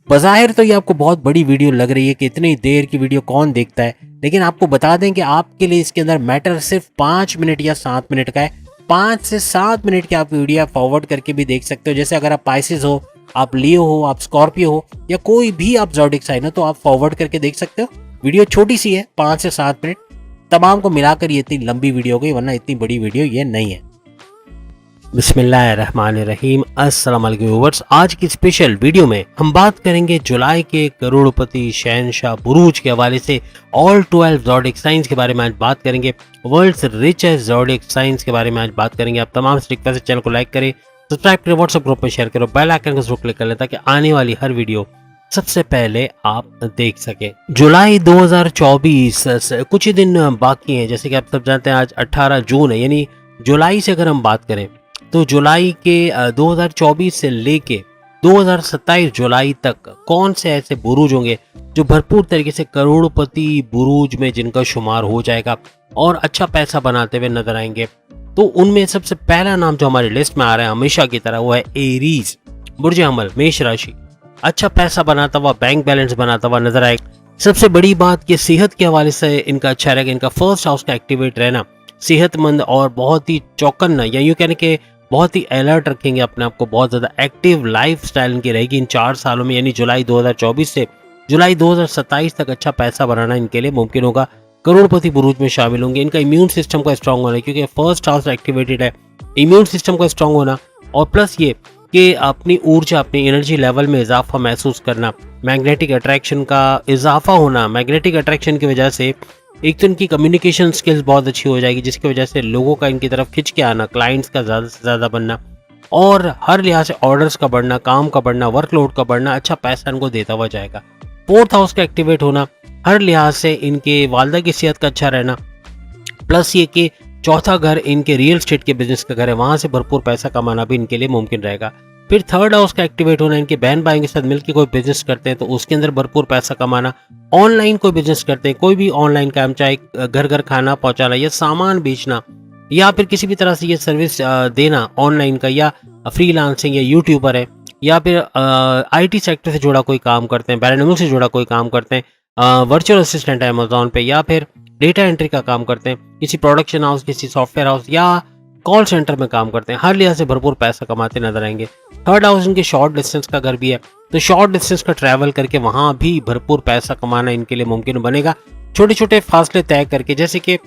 बज़ाहिर तो ये आपको बहुत बड़ी वीडियो लग रही है कि इतनी देर की वीडियो कौन देखता है, लेकिन आपको बता दें कि आपके लिए इसके अंदर मैटर सिर्फ 5 मिनट या 7 मिनट का है। 5 से 7 मिनट की आप वीडियो फॉरवर्ड करके भी देख सकते हो। जैसे अगर आप पाइसेस हो, आप लियो हो, आप स्कॉर्पियो हो या कोई भी आप ज़ोडिक साइन हो, तो आप फॉरवर्ड करके देख सकते हो। वीडियो छोटी सी है, 5 से 7 मिनट। तमाम को मिलाकर ये इतनी लंबी वीडियो हो गई, वरना इतनी बड़ी वीडियो ये नहीं है। बिस्मिल्लाहिर्रहमानिर्रहीम, अस्सलाम वालेकुम व्यूअर्स। आज की स्पेशल वीडियो में हम बात करेंगे जुलाई के करोड़पति शहंशाह बुरूज के हवाले से ऑल 12 ज़ोडिक साइंस के बारे में आज बात करेंगे। वर्ल्ड्स रिचेस्ट ज़ोडिक साइंस के बारे में आज बात करेंगे। आप तमाम से रिक्वेस्ट है चैनल को लाइक करें, सब्सक्राइब करें, व्हाट्सएप ग्रुप में शेयर करो, बेल आइकन को जरूर क्लिक कर लें ताकि आने वाली हर वीडियो सबसे पहले आप देख सकें। जुलाई 2024 कुछ ही दिन बाकी हैं। जैसे कि आप सब जानते हैं आज 18 जून है, यानी जुलाई से अगर हम बात करें तो जुलाई के 2024 से लेके 2027 जुलाई तक कौन से ऐसे बुरूज होंगे जो भरपूर तरीके से करोड़पति बुरूज में जिनका शुमार हो जाएगा और अच्छा पैसा बनाते हुए नजर आएंगे। तो उनमें सबसे पहला नाम जो हमारी लिस्ट में आ रहा है हमेशा की तरह, वो है एरीज, बुर्ज अमल, मेष राशि। अच्छा पैसा बनाता हुआ, बैंक बैलेंस बनाता हुआ नजर आएगा। सबसे बड़ी बात कि सेहत के हवाले से इनका अच्छा रहेगा। इनका फर्स्ट हाउस का एक्टिवेट रहना, सेहतमंद और बहुत ही चौकन्ना या यूं कहने के बहुत ही अलर्ट रखेंगे अपने आप को। बहुत ज़्यादा एक्टिव लाइफ स्टाइल इनकी रहेगी इन 4 सालों में, यानी जुलाई 2024 से जुलाई 2027 तक अच्छा पैसा बनाना इनके लिए मुमकिन होगा। करोड़पति बुरूज में शामिल होंगे। इनका इम्यून सिस्टम का स्ट्रांग होना, क्योंकि फर्स्ट हाउस एक्टिवेटेड है, इम्यून सिस्टम का स्ट्रांग होना और प्लस ये कि अपनी ऊर्जा, अपनी एनर्जी लेवल में इजाफा महसूस करना, मैग्नेटिक अट्रैक्शन का इजाफा होना। मैग्नेटिक अट्रैक्शन की वजह से एक तो इनकी कम्युनिकेशन स्किल्स बहुत अच्छी हो जाएगी, जिसकी वजह से लोगों का इनकी तरफ खिंच के आना, क्लाइंट्स का ज़्यादा से ज़्यादा बनना और हर लिहाज से ऑर्डर्स का बढ़ना, काम का बढ़ना, वर्कलोड का बढ़ना, अच्छा पैसा इनको देता हुआ जाएगा। फोर्थ हाउस का एक्टिवेट होना, हर लिहाज से इनके वालदा की सेहत का अच्छा रहना, प्लस ये कि चौथा घर इनके रियल स्टेट के बिजनेस का घर है, वहां से भरपूर पैसा कमाना भी इनके लिए मुमकिन रहेगा। फिर थर्ड हाउस का एक्टिवेट होना, इनके बहन भाइयों के साथ मिलकर कोई बिजनेस करते हैं तो उसके अंदर भरपूर पैसा कमाना। ऑनलाइन कोई बिजनेस करते हैं, कोई भी ऑनलाइन काम, चाहे घर घर खाना पहुंचाना या सामान बेचना या फिर किसी भी तरह से ये सर्विस देना ऑनलाइन का, या फ्रीलांसिंग या यूट्यूबर है, या फिर आईटी सेक्टर से जुड़ा कोई काम करते हैं, पैरानॉमिक से जुड़ा कोई काम करते हैं, वर्चुअल असिस्टेंट है अमेजोन पे, या फिर डेटा एंट्री का काम करते हैं किसी प्रोडक्शन हाउस, किसी सॉफ्टवेयर हाउस या कॉल सेंटर में काम करते हैं, हर लिहाज से भरपूर पैसा कमाते नजर आएंगे। थर्ड हाउस इनके शॉर्ट डिस्टेंस का घर भी है, तो शॉर्ट डिस्टेंस का ट्रैवल करके वहां भी भरपूर पैसा कमाना इनके लिए मुमकिन बनेगा। छोटे छोटे फासले तय करके, जैसे कि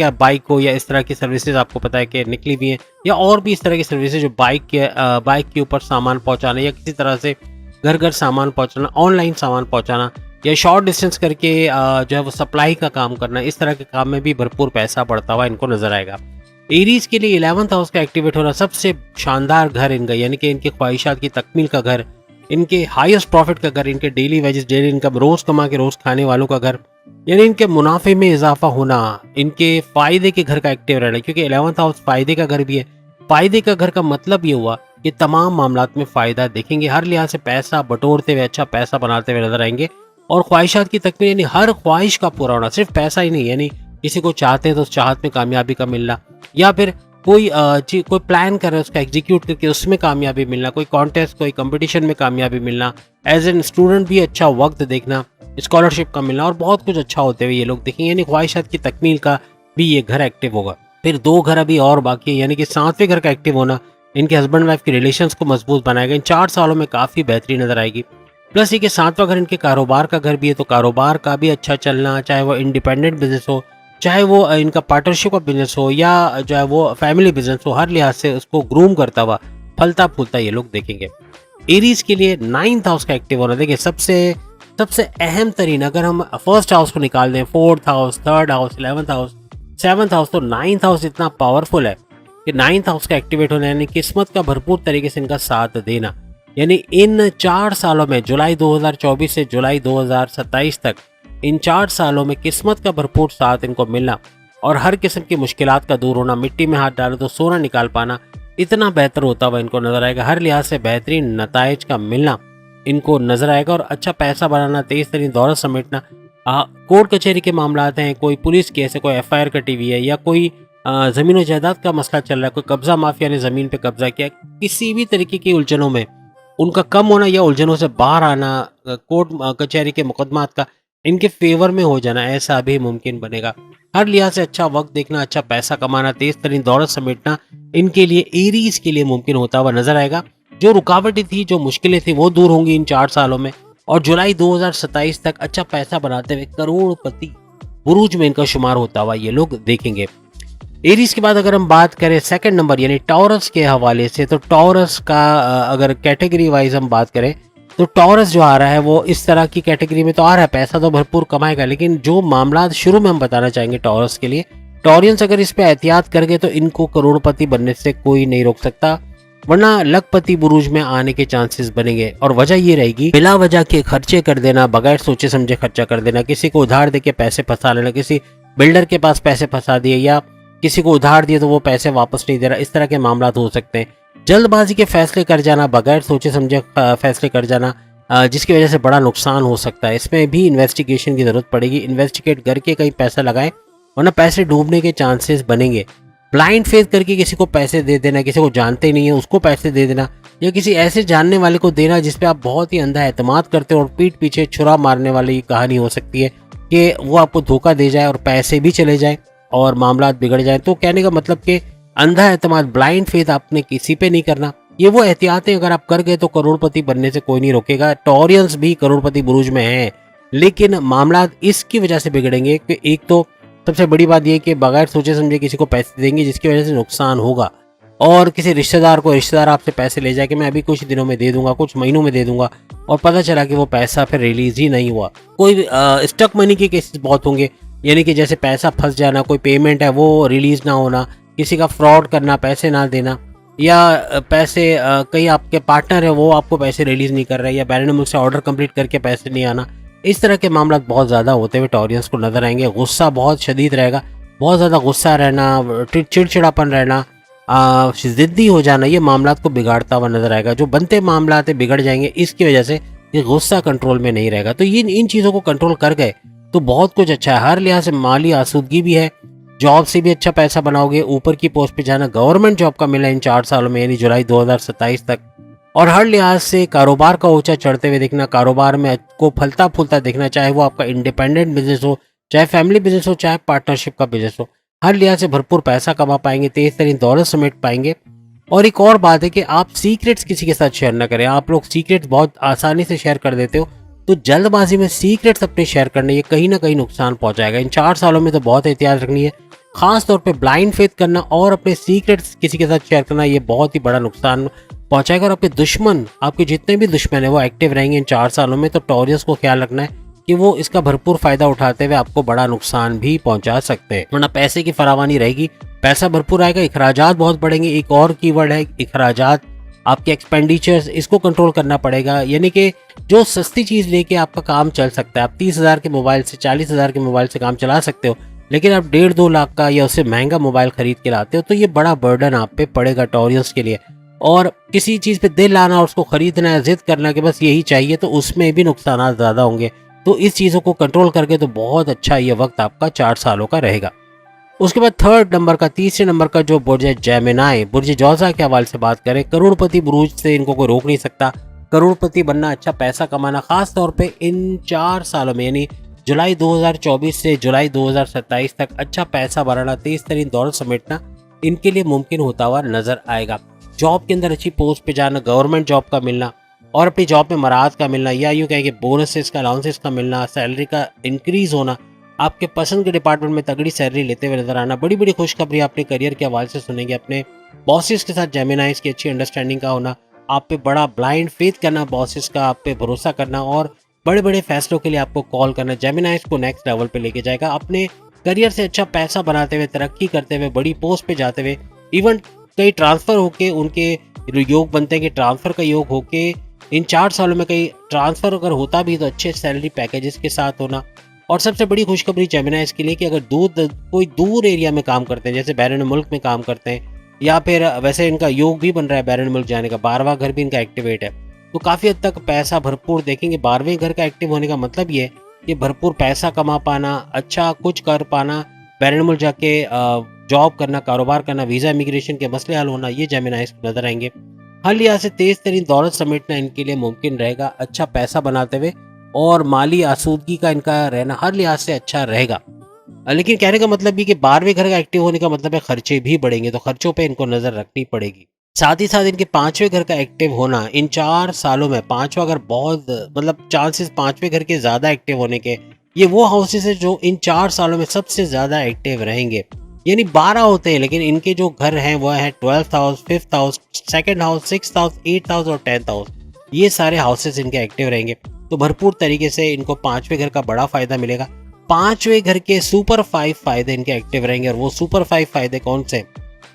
आप बाइक हो या इस तरह की सर्विसेज आपको पता है कि निकली भी हैं, या और भी इस तरह की सर्विसेज जो बाइक के ऊपर सामान पहुंचाना या किसी तरह से घर घर सामान पहुंचाना, ऑनलाइन सामान पहुंचाना या शॉर्ट डिस्टेंस करके जो है वो सप्लाई का काम करना, इस तरह के काम में भी भरपूर पैसा बढ़ता हुआ इनको नजर आएगा। एरीज के लिए 11th हाउस का एक्टिवेट होना सबसे शानदार घर इनका, यानी कि इनके ख्वाहिशात की तकमील का घर, इनके हाईएस्ट प्रॉफिट का घर, इनके डेली वेजेस, डेली इनकम, रोज कमा के रोज खाने वालों का घर, यानी इनके मुनाफे में इजाफा होना, इनके फायदे के घर का एक्टिव रहना, क्योंकि 11th हाउस फायदे का घर भी है। फायदे का घर का मतलब ये हुआ कि तमाम मामलात में फायदा देखेंगे, हर लिहाज से पैसा बटोरते हुए, अच्छा पैसा बनाते हुए नजर आएंगे। और ख्वाहिशात की तकमील, यानी हर ख्वाहिश का पूरा होना, सिर्फ पैसा ही नहीं, यानी किसी को चाहते हैं तो उस चाहत में कामयाबी का मिलना, या फिर कोई कोई प्लान कर रहा है उसका एग्जीक्यूट करके उसमें कामयाबी मिलना, कोई कॉन्टेस्ट, कोई कंपटीशन में कामयाबी मिलना, एज एन स्टूडेंट भी अच्छा वक्त देखना, स्कॉलरशिप का मिलना और बहुत कुछ अच्छा होते हुए ये लोग देखेंगे, यानी ख्वाहिशात की तकमील का भी ये घर एक्टिव होगा। फिर 2 घर अभी और बाकी है, यानी कि 7वें घर का एक्टिव होना इनके हस्बैंड वाइफ के रिलेशंस को मजबूत बनाएगा, इन 4 सालों में काफ़ी बेहतरीन नजर आएगी। प्लस ये कि 7वां घर इनके कारोबार का घर भी है, तो कारोबार का भी अच्छा चलना, चाहे वो इंडिपेंडेंट बिजनेस हो, चाहे वो इनका पार्टनरशिप का बिजनेस हो या जो है वो फैमिली बिजनेस हो, हर लिहाज से उसको ग्रूम करता हुआ फलता फूलता ये लोग देखेंगे। एरीज के लिए 9th हाउस का एक्टिव होना, देखिए सबसे सबसे अहम तरीन, अगर हम फर्स्ट हाउस को निकाल दें, 4th house, 3rd house, 11th house, 7th house, तो 9th हाउस इतना पावरफुल है कि 9th हाउस का एक्टिवेट होना, यानी किस्मत का भरपूर तरीके से इनका साथ देना, यानी इन 4 सालों में जुलाई 2024 से जुलाई 2027 तक, इन 4 सालों में किस्मत का भरपूर साथ इनको मिलना और हर किस्म की मुश्किलात का दूर होना, मिट्टी में हाथ डालो तो सोना निकाल पाना, इतना बेहतर होता हुआ इनको नजर आएगा। हर लिहाज से बेहतरीन नताइज का मिलना इनको नजर आएगा और अच्छा पैसा बनाना, तेज तरीन दौलत समेटना, कोर्ट कचहरी के मामलात हैं, कोई पुलिस केस है, कोई FIR कटी हुई है, या कोई ज़मीन और जायदाद का मसला चल रहा है, कोई कब्जा माफिया ने ज़मीन पे कब्जा किया, किसी भी तरीके की उलझनों में उनका कम होना या उलझनों से बाहर आना, कोर्ट कचहरी के मुकदमात का इनके फेवर में हो जाना, ऐसा भी मुमकिन बनेगा। हर लिहाज से अच्छा वक्त देखना, अच्छा पैसा कमाना, तेज तरीन दौलत समेटना इनके लिए एरीज के लिए मुमकिन होता हुआ नजर आएगा। जो रुकावटें थी, जो मुश्किलें थी, वो दूर होंगी इन 4 सालों में, और जुलाई 2027 तक अच्छा पैसा बनाते हुए करोड़पति बुरूज में इनका शुमार होता हुआ ये लोग देखेंगे। एरीज के बाद अगर हम बात करें सेकंड नंबर यानी टॉरस के हवाले से, तो टॉरस का अगर कैटेगरी वाइज हम बात करें तो टॉरस जो आ रहा है वो इस तरह की कैटेगरी में तो आ रहा है, पैसा तो भरपूर कमाएगा, लेकिन जो मामला शुरू में हम बताना चाहेंगे टॉरस के लिए, टॉरियंस अगर इस पे एहतियात कर गए तो इनको करोड़पति बनने से कोई नहीं रोक सकता, वरना लखपति बुरूज में आने के चांसेस बनेंगे। और वजह ये रहेगी, बिला वजह के खर्चे कर देना, बगैर सोचे समझे खर्चा कर देना, किसी को उधार दे के पैसे फंसा लेना, किसी बिल्डर के पास पैसे फंसा दिए, या किसी को उधार दिए तो वो पैसे वापस नहीं दे रहा, इस तरह के मामला हो सकते हैं। जल्दबाजी के फैसले कर जाना, बगैर सोचे समझे फैसले कर जाना, जिसकी वजह से बड़ा नुकसान हो सकता है। इसमें भी इन्वेस्टिगेशन की जरूरत पड़ेगी, इन्वेस्टिगेट करके कहीं पैसा लगाएं, वरना पैसे डूबने के चांसेस बनेंगे। ब्लाइंड फेथ करके किसी को पैसे दे देना, किसी को जानते नहीं है उसको पैसे दे देना, या किसी ऐसे जानने वाले को देना जिसपे आप बहुत ही अंधा एतमाद करते हो और पीठ पीछे छुरा मारने वाली कहानी हो सकती है कि वो आपको धोखा दे जाए और पैसे भी चले जाए और मामला बिगड़ जाए। तो कहने का मतलब कि अंधा एतमाद, ब्लाइंड फेथ आपने किसी पे नहीं करना। ये वो एहतियातें अगर आप कर गए तो करोड़पति बनने से कोई नहीं रोकेगा। टॉरियंस भी करोड़पति बुरूज में हैं, लेकिन मामला इसकी वजह से बिगड़ेंगे कि एक तो सबसे बड़ी बात यह कि बगैर सोचे समझे किसी को पैसे देंगे जिसकी वजह से नुकसान होगा, और किसी रिश्तेदार आपसे पैसे ले जाए कि मैं अभी कुछ दिनों में दे दूंगा, कुछ महीनों में दे दूंगा, और पता चला कि वो पैसा फिर रिलीज ही नहीं हुआ। कोई स्टक मनी के केसेस बहुत होंगे, यानी कि जैसे पैसा फंस जाना, कोई पेमेंट है वो रिलीज ना होना, किसी का फ्रॉड करना, पैसे ना देना, या पैसे कहीं आपके पार्टनर है वो आपको पैसे रिलीज नहीं कर रहे, या बैरन मुल्क से ऑर्डर कंप्लीट करके पैसे नहीं आना, इस तरह के मामला बहुत ज़्यादा होते हुए टॉरियंस को नजर आएंगे। गुस्सा बहुत शदीद रहेगा, बहुत ज़्यादा गुस्सा रहना, चिड़चिड़ापन रहना, ज़िद्दी हो जाना, ये मामला को बिगाड़ता हुआ नजर आएगा। जो बनते मामला बिगड़ जाएंगे इसकी वजह से ये गुस्सा कंट्रोल में नहीं रहेगा। तो ये इन चीज़ों को कंट्रोल कर गए तो बहुत कुछ अच्छा है। हर लिहाज से माली आसूदगी भी है, जॉब से भी अच्छा पैसा बनाओगे, ऊपर की पोस्ट पे जाना, गवर्नमेंट जॉब का मिला इन 4 सालों में यानी जुलाई 2027 तक, और हर लिहाज से कारोबार का ऊंचा चढ़ते हुए देखना, कारोबार में को फलता फूलता देखना, चाहे वो आपका इंडिपेंडेंट बिजनेस हो, चाहे फैमिली बिजनेस हो, चाहे पार्टनरशिप का बिजनेस हो, हर लिहाज से भरपूर पैसा कमा पाएंगे, तेज तरीन दौलत समेट पाएंगे। और एक और बात है कि आप सीक्रेट्स किसी के साथ शेयर ना करें। आप लोग सीक्रेट्स बहुत आसानी से शेयर कर देते हो, तो जल्दबाजी में सीक्रेट्स अपने शेयर करने ये कहीं ना कहीं नुकसान पहुंचाएगा। इन 4 सालों में तो बहुत एहतियात रखनी है, खास तौर पे ब्लाइंड फेथ करना और अपने सीक्रेट्स किसी के साथ शेयर करना ये बहुत ही बड़ा नुकसान पहुंचाएगा। और आपके दुश्मन, आपके जितने भी दुश्मन है वो एक्टिव रहेंगे इन 4 सालों में। तो टॉरियंस को ख्याल रखना है कि वो इसका भरपूर फायदा उठाते हुए आपको बड़ा नुकसान भी पहुंचा सकते हैं, वरना पैसे की फरावानी रहेगी, पैसा भरपूर आएगा, इखराजात बहुत बढ़ेंगे। एक और कीवर्ड है इखराजात, आपके एक्सपेंडिचर्स, इसको कंट्रोल करना पड़ेगा। यानी कि जो सस्ती चीज लेके आपका काम चल सकता है, आप 30,000 के मोबाइल से 40,000 के मोबाइल से काम चला सकते हो, लेकिन आप 1.5-2 लाख का या उससे महंगा मोबाइल खरीद के लाते हो तो ये बड़ा बर्डन आप पे पड़ेगा टॉरियंस के लिए। और किसी चीज पे दिल लाना और उसको खरीदना है, जिद करना कि बस यही चाहिए, तो उसमें भी नुकसान ज्यादा होंगे। तो इस चीजों को कंट्रोल करके तो बहुत अच्छा ये वक्त आपका 4 सालों का रहेगा। उसके बाद थर्ड नंबर का, तीसरे नंबर का जो बुर्ज है जेमिनाई, बुर्ज जौजा के हवाले से बात करें, करोड़पति बुरूज से इनको कोई रोक नहीं सकता। करोड़पति बनना, अच्छा पैसा कमाना, खास तौर पे इन 4 सालों में यानी जुलाई 2024 से जुलाई 2027 तक अच्छा पैसा बनाना, तेज तरीन दौलत समेटना इनके लिए मुमकिन होता हुआ नजर आएगा। जॉब के अंदर अच्छी पोस्ट पे जाना, गवर्नमेंट जॉब का मिलना और अपनी जॉब में मराहत का मिलना, या यूँ कहें कि बोनसेस का, अलाउंसेस का मिलना, सैलरी का इंक्रीज होना, आपके पसंद के डिपार्टमेंट में तगड़ी सैलरी लेते हुए नजर आना, बड़ी बड़ी खुशखबरी अपने करियर के हवाले से सुनेंगे। अपने बॉसेस के साथ जेमिनाइज की अच्छी अंडरस्टैंडिंग का होना, आप पे बड़ा ब्लाइंड फेथ करना, बॉसेस का आप पे भरोसा करना और बड़े बड़े फैसलों के लिए आपको कॉल करना, जेमिनाइज को नेक्स्ट लेवल पे लेके जाएगा। अपने करियर से अच्छा पैसा बनाते हुए, तरक्की करते हुए, बड़ी पोस्ट पे जाते हुए, इवन कई ट्रांसफर होके उनके योग बनते हैं कि ट्रांसफर का योग होके इन 4 सालों में कई ट्रांसफर अगर होता भी तो अच्छे सैलरी पैकेजेस के साथ होना। और सबसे बड़ी खुशखबरी जेमिनाइज के लिए कि अगर कोई दूर एरिया में काम करते हैं, जैसे बैरून मुल्क में काम करते हैं, या फिर वैसे इनका योग भी बन रहा है बैरून मुल्क जाने का, 12वां घर भी इनका एक्टिवेट है, तो काफ़ी हद तक पैसा भरपूर देखेंगे। 12वें घर का एक्टिव होने का मतलब ये है कि भरपूर पैसा कमा पाना, अच्छा कुछ कर पाना, बैरून मुल्क जाके जॉब करना, कारोबार करना, वीज़ा इमिग्रेशन के मसले हल होना, ये जेमिनाइज नजर आएंगे। हर लिहाज से तेज तरीन दौलत समेटना इनके लिए मुमकिन रहेगा, अच्छा पैसा बनाते हुए, और माली आसूदगी का इनका रहना हर लिहाज से अच्छा रहेगा। लेकिन कहने का मतलब ये कि 12वें घर का एक्टिव होने का मतलब है खर्चे भी बढ़ेंगे, तो खर्चों पे इनको नज़र रखनी पड़ेगी। साथ ही साथ इनके 5वें घर का एक्टिव होना इन 4 सालों में, 5वां घर बहुत मतलब चांसेस 5वें घर के ज़्यादा एक्टिव होने के, ये वो हाउसेस है जो इन 4 सालों में सबसे ज़्यादा एक्टिव रहेंगे। यानी 12 होते हैं, लेकिन इनके जो घर हैं वो है 12th house, 5th house, 2nd house, 6th house, 8th house और 10th हाउस। ये सारे हाउसेस इनके एक्टिव रहेंगे, तो भरपूर तरीके से इनको 5वें घर का बड़ा फ़ायदा मिलेगा। 5वें घर के सुपर 5 फ़ायदे इनके एक्टिव रहेंगे, और वो सुपर 5 फ़ायदे कौन से?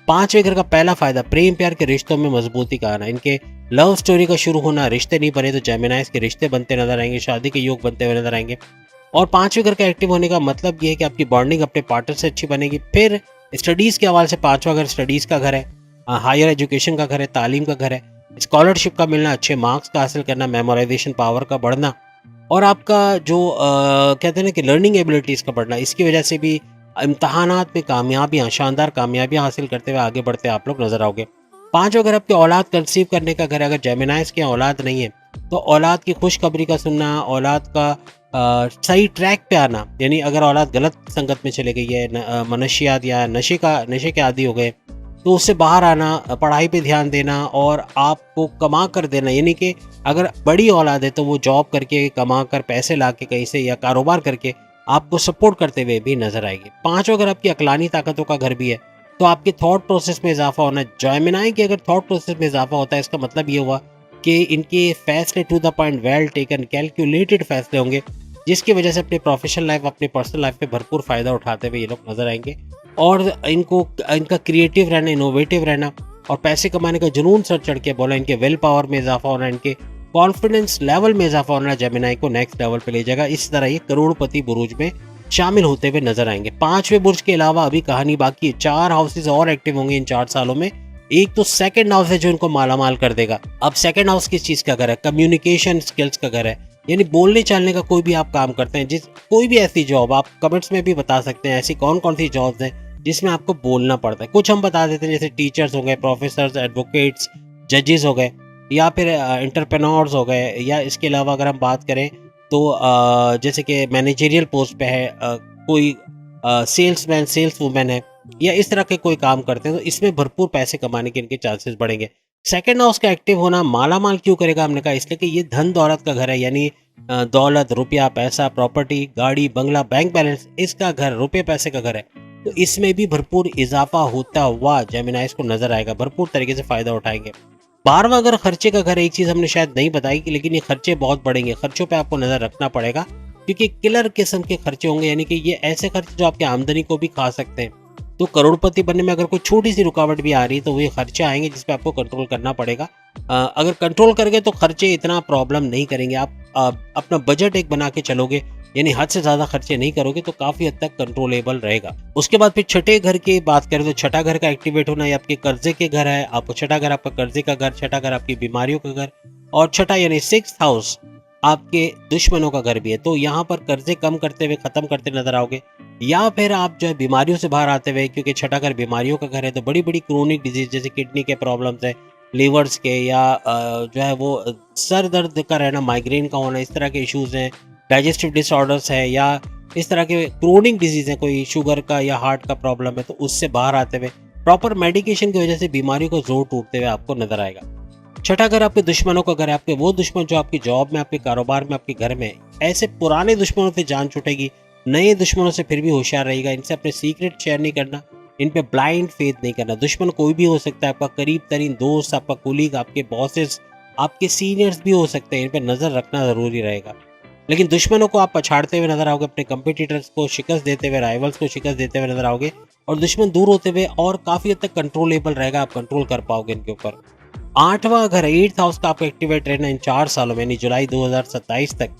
5वें घर का पहला फ़ायदा प्रेम प्यार के रिश्तों में मजबूती का आना, इनके लव स्टोरी का शुरू होना, रिश्ते नहीं बने तो जेमिनाइज़ के रिश्ते बनते नज़र आएँगे, शादी के योग बनते हुए नज़र आएँगे। और 5वें घर का एक्टिव होने का मतलब ये है कि आपकी बॉन्डिंग अपने पार्टनर से अच्छी बनेगी। फिर स्टडीज़ के हवाले से 5वां घर स्टडीज़ का घर है, हायर एजुकेशन का घर है, तालीम का घर है, स्कॉलरशिप का मिलना, अच्छे मार्क्स का हासिल करना, मेमोराइजेशन पावर का बढ़ना, और आपका जो कहते हैं ना कि लर्निंग एबिलिटीज़ का बढ़ना, इसकी वजह से भी इम्तहानात में कामयाबियाँ, शानदार कामयाबियाँ हासिल करते हुए आगे बढ़ते आप लोग नज़र आओगे। 5वां घर आपकी औलाद कंसीव करने का घर है, अगर जेमिनाइज़ के यहाँ औलाद नहीं है, तो औलाद की खुशखबरी का सुनना, औलाद का सही ट्रैक पे आना, यानी अगर औलाद गलत संगत में चली गई है, मनशियात या नशे के आदी हो गए, तो उससे बाहर आना, पढ़ाई पे ध्यान देना और आपको कमा कर देना, यानी कि अगर बड़ी औलाद है तो वो जॉब करके कमा कर पैसे ला के कहीं से या कारोबार करके आपको सपोर्ट करते हुए भी नजर आएगी। 5वां अगर आपकी अकलानी ताकतों का घर भी है, तो आपके थॉट प्रोसेस में इजाफा होना, जेमिनी के अगर थॉट प्रोसेस में इजाफा होता है, इसका मतलब ये हुआ कि इनके फैसले to the point, well taken, calculated फैसले होंगे, जिसकी वजह से अपनी प्रोफेशनल लाइफ, अपनी पर्सनल लाइफ में भरपूर फ़ायदा उठाते हुए ये लोग नज़र आएंगे। और इनको इनका क्रिएटिव रहना, इनोवेटिव रहना और पैसे कमाने का जुनून सर चढ़ के बोला, इनके विल पावर में इजाफा होना, इनके कॉन्फिडेंस लेवल में इजाफा होना जेमिनी को नेक्स्ट लेवल पे ले जाएगा। इस तरह ये करोड़पति बुरुज में शामिल होते हुए नजर आएंगे। 5वें बुर्ज के अलावा अभी कहानी बाकी है, 4 हाउसेज और एक्टिव होंगे इन 4 सालों में। एक तो सेकंड हाउस है जो इनको मालामाल कर देगा। अब सेकंड हाउस किस चीज का घर है? कम्युनिकेशन स्किल्स का घर है, यानी बोलने चालने का कोई भी आप काम करते हैं, जिस कोई भी ऐसी जॉब आप कमेंट्स में भी बता सकते हैं, ऐसी कौन कौन सी जॉब्स हैं जिसमें आपको बोलना पड़ता है। कुछ हम बता देते हैं, जैसे टीचर्स हो गए, प्रोफेसर्स, एडवोकेट्स, जजेस हो गए, या फिर एंटरप्रेन्योर्स हो गए, या इसके अलावा अगर हम बात करें तो जैसे कि मैनेजरियल पोस्ट पे है, कोई सेल्समैन, सेल्स वुमेन है, या इस तरह के कोई काम करते हैं, तो इसमें भरपूर पैसे कमाने के इनके चांसेस बढ़ेंगे। सेकंड हाउस का एक्टिव होना मालामाल क्यों करेगा? हमने कहा इसलिए कि ये धन दौलत का घर है, यानी दौलत, रुपया, पैसा, प्रॉपर्टी, गाड़ी, बंगला, बैंक बैलेंस, इसका घर, रुपये पैसे का घर है, तो इसमें भी भरपूर इजाफा होता हुआ जेमिनाइज को नजर आएगा, भरपूर तरीके से फायदा उठाएंगे। 12वां घर खर्चे का घर है, एक चीज हमने शायद नहीं बताई कि लेकिन ये खर्चे बहुत बढ़ेंगे, खर्चों पे आपको नजर रखना पड़ेगा, क्योंकि किलर किस्म के खर्चे होंगे, यानी कि ये ऐसे खर्चे जो आपकी आमदनी को भी खा सकते हैं। तो करोड़पति बनने में अगर कोई छोटी सी रुकावट भी आ रही है तो वो ये खर्चे आएंगे जिस पे आपको कंट्रोल करना पड़ेगा। अगर कंट्रोल करके तो खर्चे इतना प्रॉब्लम नहीं करेंगे। आप अपना बजट एक बना के चलोगे, यानी हद से ज्यादा खर्चे नहीं करोगे, तो काफी हद तक कंट्रोलेबल रहेगा। उसके बाद फिर छठे घर की बात करें तो छठा घर का एक्टिवेट होना, ये आपके कर्जे के घर है, आपको छठा घर आपका कर्जे का घर, छठा घर आपकी बीमारियों का घर, और छठा यानी 6th हाउस आपके दुश्मनों का घर भी है। तो यहाँ पर कर्जे कम करते हुए खत्म करते नजर आओगे, या फिर आप जो है बीमारियों से बाहर आते हुए, क्योंकि छठा घर बीमारियों का घर है, तो बड़ी बड़ी क्रोनिक डिजीज जैसे किडनी के प्रॉब्लम्स है, लीवर्स के, या जो है वो सर दर्द का रहना, माइग्रेन का होना, इस तरह के इश्यूज हैं, डाइजेस्टिव डिसऑर्डर्स है, या इस तरह के क्रोनिक डिजीज है, कोई शुगर का या हार्ट का प्रॉब्लम है, तो उससे बाहर आते हुए प्रॉपर मेडिकेशन की वजह से बीमारियों को जोर टूटते हुए आपको नजर आएगा। छठा घर आपके दुश्मनों का घर है, आपके वो दुश्मन जो आपकी जॉब में, आपके कारोबार में, आपके घर में, ऐसे पुराने दुश्मनों से जान छूटेगी, नए दुश्मनों से फिर भी होशियार रहेगा, इनसे अपने सीक्रेट शेयर नहीं करना, इन पे ब्लाइंड फेथ नहीं करना। दुश्मन कोई भी हो सकता है, आपका करीब तरीन दोस्त, आपका कुलीग, आपके बॉसेस, आपके सीनियर्स भी हो सकते हैं, इन पे नजर रखना जरूरी रहेगा। लेकिन दुश्मनों को आप पछाड़ते हुए नजर आओगे, अपने कंपिटिटर्स को शिकस्त देते हुए, राइवल्स को शिकस्त देते हुए नजर आओगे, और दुश्मन दूर होते हुए और काफी हद तक कंट्रोलेबल रहेगा, आप कंट्रोल कर पाओगे इनके ऊपर। 8वां घर 8th हाउस का आपको एक्टिवेट रहना इन 4 सालों में, यानी जुलाई 2027 तक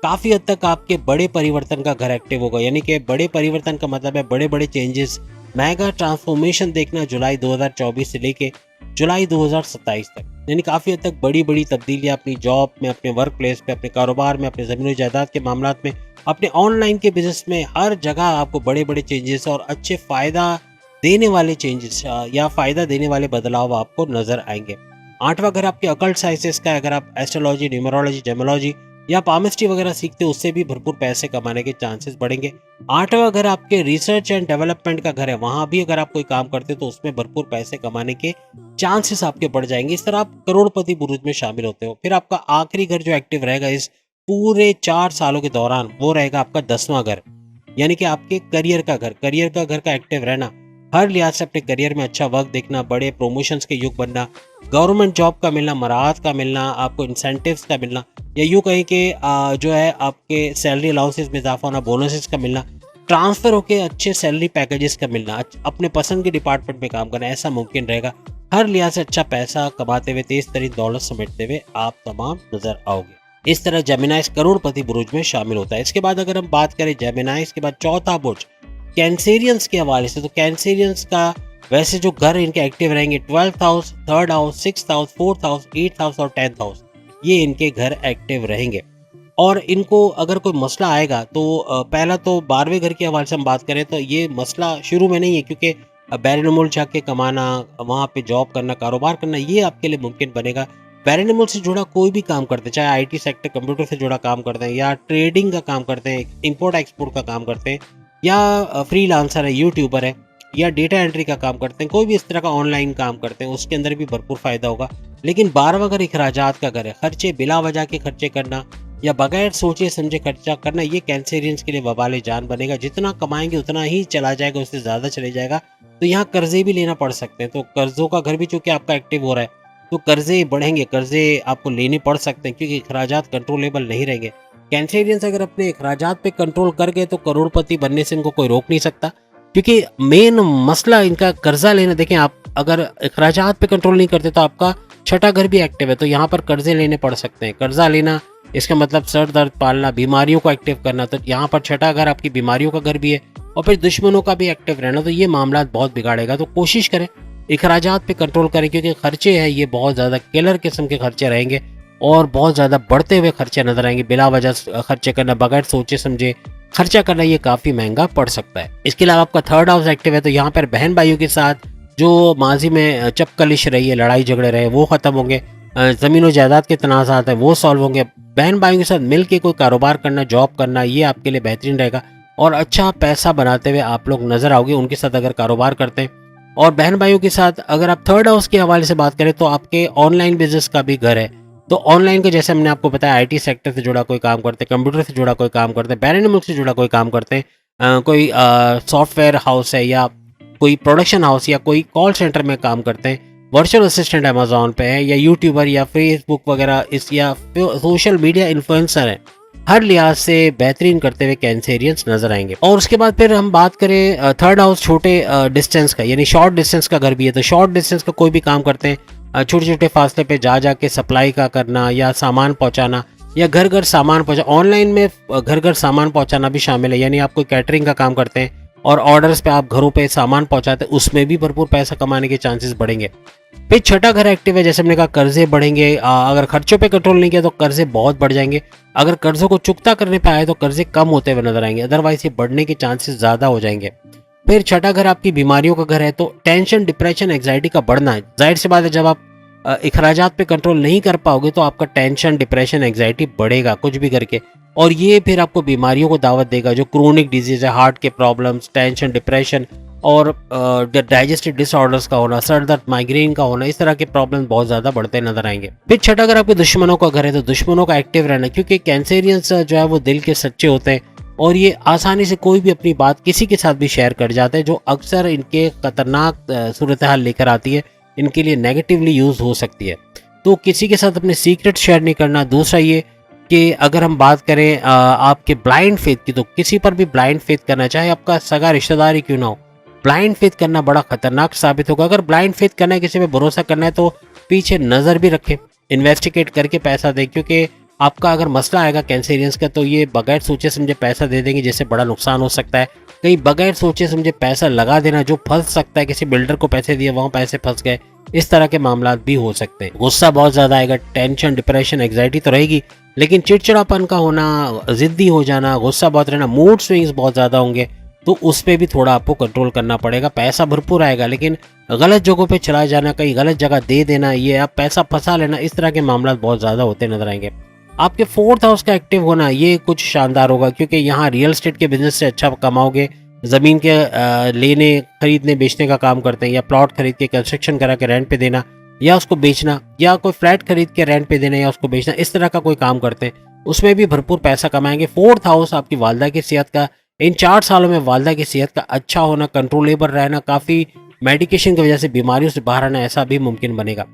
काफी हद तक आपके बड़े परिवर्तन का घर एक्टिव होगा। यानी कि बड़े परिवर्तन का मतलब है बड़े बड़े चेंजेस, मेगा ट्रांसफॉर्मेशन देखना जुलाई 2024 से लेके जुलाई 2027 तक, यानी काफी हद तक बड़ी बड़ी तब्दीलियां अपनी जॉब में, अपने वर्क प्लेस पे, अपने कारोबार में, अपने जमीन जायदाद के मामलात में, अपने ऑनलाइन के बिजनेस में, हर जगह आपको बड़े बड़े चेंजेस और अच्छे फायदा देने वाले चेंजेस या फायदा देने वाले बदलाव आपको नजर आएंगे। 8वां घर आपके अकल्ट साइंसेस का है, अगर आप एस्ट्रोलॉजी, न्यूमरोलॉजी, जेमोलॉजी या पामिस्ट्री वगैरह सीखते हो उससे भी भरपूर पैसे कमाने के चांसेस बढ़ेंगे। 8वां घर आपके रिसर्च एंड डेवलपमेंट का घर है, वहां भी अगर आप कोई काम करते हो तो उसमें भरपूर पैसे कमाने के चांसेस आपके बढ़ जाएंगे। इस तरह आप करोड़पति बुरुज में शामिल होते हो। फिर आपका आखिरी घर जो एक्टिव रहेगा इस पूरे 4 सालों के दौरान वो रहेगा आपका 10वां घर, यानी कि आपके करियर का घर। करियर का घर का एक्टिव रहना, हर लिहाज से अपने करियर में अच्छा वक्त देखना, बड़े प्रमोशंस के युग बनना, गवर्नमेंट जॉब का मिलना, मराहत का मिलना, आपको इंसेंटिव्स का मिलना, या यूँ कहीं कि जो है आपके सैलरी अलाउंसेस में इजाफा होना, बोनसेस का मिलना, ट्रांसफर होके अच्छे सैलरी पैकेजेस का मिलना, अपने पसंद के डिपार्टमेंट में काम करना, ऐसा मुमकिन रहेगा। हर लिहाज से अच्छा पैसा कमाते हुए, तेज तरीन दौलत समेटते हुए आप तमाम नजर आओगे। इस तरह जेमिनाइज करोड़पति बुरुज में शामिल होता है। इसके बाद अगर हम बात करें जेमिनाइज के बाद चौथा बुर्ज कैंसेरियंस के हवाले से, तो कैंसेरियंस का वैसे जो घर इनके एक्टिव रहेंगे 12th house, 3rd house, 6th house, 4th house, 8th house और 10th हाउस, ये इनके घर एक्टिव रहेंगे। और इनको अगर कोई मसला आएगा तो पहला तो 12वें घर के हवाले से हम बात करें तो ये मसला शुरू में नहीं है, क्योंकि बैरनमुल्क जाके कमाना, वहाँ पे जॉब करना, कारोबार करना, ये आपके लिए मुमकिन बनेगा। बैरनमुल्क से जुड़ा कोई भी काम करते हैं, चाहे आईटी सेक्टर, कंप्यूटर से जुड़ा काम करते हैं या ट्रेडिंग का काम करते हैं, इंपोर्ट एक्सपोर्ट का काम करते हैं, या फ्रीलांसर है, यूट्यूबर है, या डेटा एंट्री का काम करते हैं, कोई भी इस तरह का ऑनलाइन काम करते हैं, उसके अंदर भी भरपूर फायदा होगा। लेकिन 12वां घर अखराजात का घर है, खर्चे बिला वजह के खर्चे करना या बगैर सोचे समझे खर्चा करना, ये कैंसेरियंस के लिए वबाले जान बनेगा। जितना कमाएंगे उतना ही चला जाएगा, उससे ज़्यादा चले जाएगा। तो यहाँ कर्जे भी लेना पड़ सकते हैं। तो कर्जों का घर भी चूंकि आपका एक्टिव हो रहा है तो कर्जे बढ़ेंगे, कर्जे आपको लेने पड़ सकते हैं, क्योंकि अखराजात कंट्रोलेबल नहीं रहेंगे। कैंसेरियंस अगर अपने अखराजात पे कंट्रोल कर गए तो करोड़पति बनने से इनको कोई रोक नहीं सकता, क्योंकि मेन मसला इनका कर्जा लेना। देखें, आप अगर अखराजात पे कंट्रोल नहीं करते तो आपका छठा घर भी एक्टिव है, तो यहाँ पर कर्जे लेने पड़ सकते हैं। कर्जा लेना इसका मतलब सर दर्द पालना, बीमारियों को एक्टिव करना, तो यहाँ पर छठा घर आपकी बीमारियों का घर भी है। और फिर दुश्मनों का भी एक्टिव रहना, तो ये मामला बहुत बिगाड़ेगा। तो कोशिश करें अखराजात पे कंट्रोल करें, क्योंकि खर्चे हैं ये बहुत ज़्यादा किलर किस्म के खर्चे रहेंगे और बहुत ज़्यादा बढ़ते हुए खर्चे नजर आएंगे। बिला वजह खर्चे करना, बगैर सोचे समझे खर्चा करना, ये काफ़ी महंगा पड़ सकता है। इसके अलावा आपका 3rd हाउस एक्टिव है, तो यहाँ पर बहन भाइयों के साथ जो माजी में चपकलिश रही है, लड़ाई झगड़े रहे, वो ख़त्म होंगे। ज़मीन और जायदाद के तनाज़ात हैं वो सॉल्व होंगे। बहन भाइयों के साथ मिल के कोई कारोबार करना, जॉब करना, ये आपके लिए बेहतरीन रहेगा और अच्छा पैसा बनाते हुए आप लोग नजर आओगे उनके साथ अगर कारोबार करते हैं। और बहन भाइयों के साथ अगर आप 3rd हाउस के हवाले से बात करें तो आपके ऑनलाइन बिजनेस का भी घर है। तो ऑनलाइन के जैसे हमने आपको बताया, आईटी सेक्टर से जुड़ा कोई काम करते हैं, कंप्यूटर से जुड़ा कोई काम करते हैं, बैरन मुल्क से जुड़ा कोई काम करते हैं, कोई सॉफ्टवेयर हाउस है या कोई प्रोडक्शन हाउस या कोई कॉल सेंटर में काम करते हैं, वर्चुअल असिस्टेंट अमेजोन पे है, या यूट्यूबर या फेसबुक वगैरह इस या सोशल मीडिया इन्फ्लुएंसर है, हर लिहाज से बेहतरीन करते हुए कैंसेरियंस नजर आएंगे। और उसके बाद फिर हम बात करें 3rd हाउस छोटे डिस्टेंस का, यानी शॉर्ट डिस्टेंस का घर भी है। तो शॉर्ट डिस्टेंस का कोई भी काम करते हैं, छोटे छोटे फासले पे जा के सप्लाई का करना या सामान पहुंचाना या घर घर सामान पहुंचा, ऑनलाइन में घर घर सामान पहुंचाना भी शामिल है। यानी आप कोई कैटरिंग का काम करते हैं और ऑर्डर्स पे आप घरों पे सामान पहुंचाते हैं, उसमें भी भरपूर पैसा कमाने के चांसेस बढ़ेंगे। फिर छठा घर एक्टिव है, जैसे हमने कहा कर्जे बढ़ेंगे। अगर खर्चों पे कंट्रोल नहीं किया तो कर्जे बहुत बढ़ जाएंगे। अगर कर्जों को चुकता करने पे आए तो कर्जे कम होते हुए नजर आएंगे, अदरवाइज ये बढ़ने के चांसेस ज्यादा हो जाएंगे। फिर छठा घर आपकी बीमारियों का घर है, तो टेंशन, डिप्रेशन, एंग्जाइटी का बढ़ना है। जाहिर सी बात है, जब आप अखराजात पे कंट्रोल नहीं कर पाओगे तो आपका टेंशन, डिप्रेशन, एंग्जाइटी बढ़ेगा कुछ भी करके, और ये फिर आपको बीमारियों को दावत देगा, जो क्रोनिक डिजीज है, हार्ट के प्रॉब्लम्स, टेंशन, डिप्रेशन और डाइजेस्टिव डिसऑर्डर्स का होना, सर दर्द, माइग्रेन का होना, इस तरह के प्रॉब्लम बहुत ज्यादा बढ़ते नजर आएंगे। फिर छठा अगर आपके दुश्मनों का घर है तो दुश्मनों का एक्टिव रहना, क्योंकि कैंसेरियंस जो है वो दिल के सच्चे होते हैं और ये आसानी से कोई भी अपनी बात किसी के साथ भी शेयर कर जाते हैं, जो अक्सर इनके खतरनाक सूरत हाल लेकर आती है, इनके लिए नेगेटिवली यूज हो सकती है। तो किसी के साथ अपने सीक्रेट शेयर नहीं करना। दूसरा ये कि अगर हम बात करें आपके ब्लाइंड फेथ की, तो किसी पर भी ब्लाइंड फेथ करना, चाहे आपका सगा रिश्तेदार ही क्यों ना हो, ब्लाइंड फेथ करना बड़ा खतरनाक साबित होगा। अगर ब्लाइंड फेथ करना है, किसी पे भरोसा करना है, तो पीछे नजर भी रखें, इन्वेस्टिगेट करके पैसा दें, क्योंकि आपका अगर मसला आएगा कैंसेरियंस का तो ये बगैर सोचे समझे पैसा दे देंगे, जिससे बड़ा नुकसान हो सकता है। कहीं बगैर सोचे समझे पैसा लगा देना जो फंस सकता है, किसी बिल्डर को पैसे दिए वहाँ पैसे फंस गए, इस तरह के मामला भी हो सकते हैं। गुस्सा बहुत ज्यादा आएगा, टेंशन, डिप्रेशन, एंग्जाइटी तो रहेगी, लेकिन चिड़चिड़ापन का होना, जिद्दी हो जाना, गुस्सा बहुत रहना, मूड स्विंग्स बहुत ज्यादा होंगे, तो उस पे भी थोड़ा आपको कंट्रोल करना पड़ेगा। पैसा भरपूर आएगा लेकिन गलत जगहों पे चला जाना, कहीं गलत जगह दे देना, ये आप पैसा फंसा लेना, इस तरह के मामला बहुत ज़्यादा होते नजर आएंगे। आपके 4th हाउस का एक्टिव होना ये कुछ शानदार होगा, क्योंकि यहाँ रियल एस्टेट के बिजनेस से अच्छा कमाओगे। ज़मीन के लेने खरीदने बेचने का काम करते हैं, या प्लॉट खरीद के कंस्ट्रक्शन करा के रेंट पे देना या उसको बेचना, या कोई फ्लैट खरीद के रेंट पे देना या उसको बेचना, इस तरह का कोई काम करते हैं, उसमें भी भरपूर पैसा कमाएंगे। 4th हाउस आपकी वालदा की सेहत का, इन 4 सालों में वालदा की सेहत का अच्छा होना, कंट्रोलेबल रहना, काफ़ी मेडिकेशन की वजह से बीमारियों से बाहर आना, ऐसा भी मुमकिन बनेगा।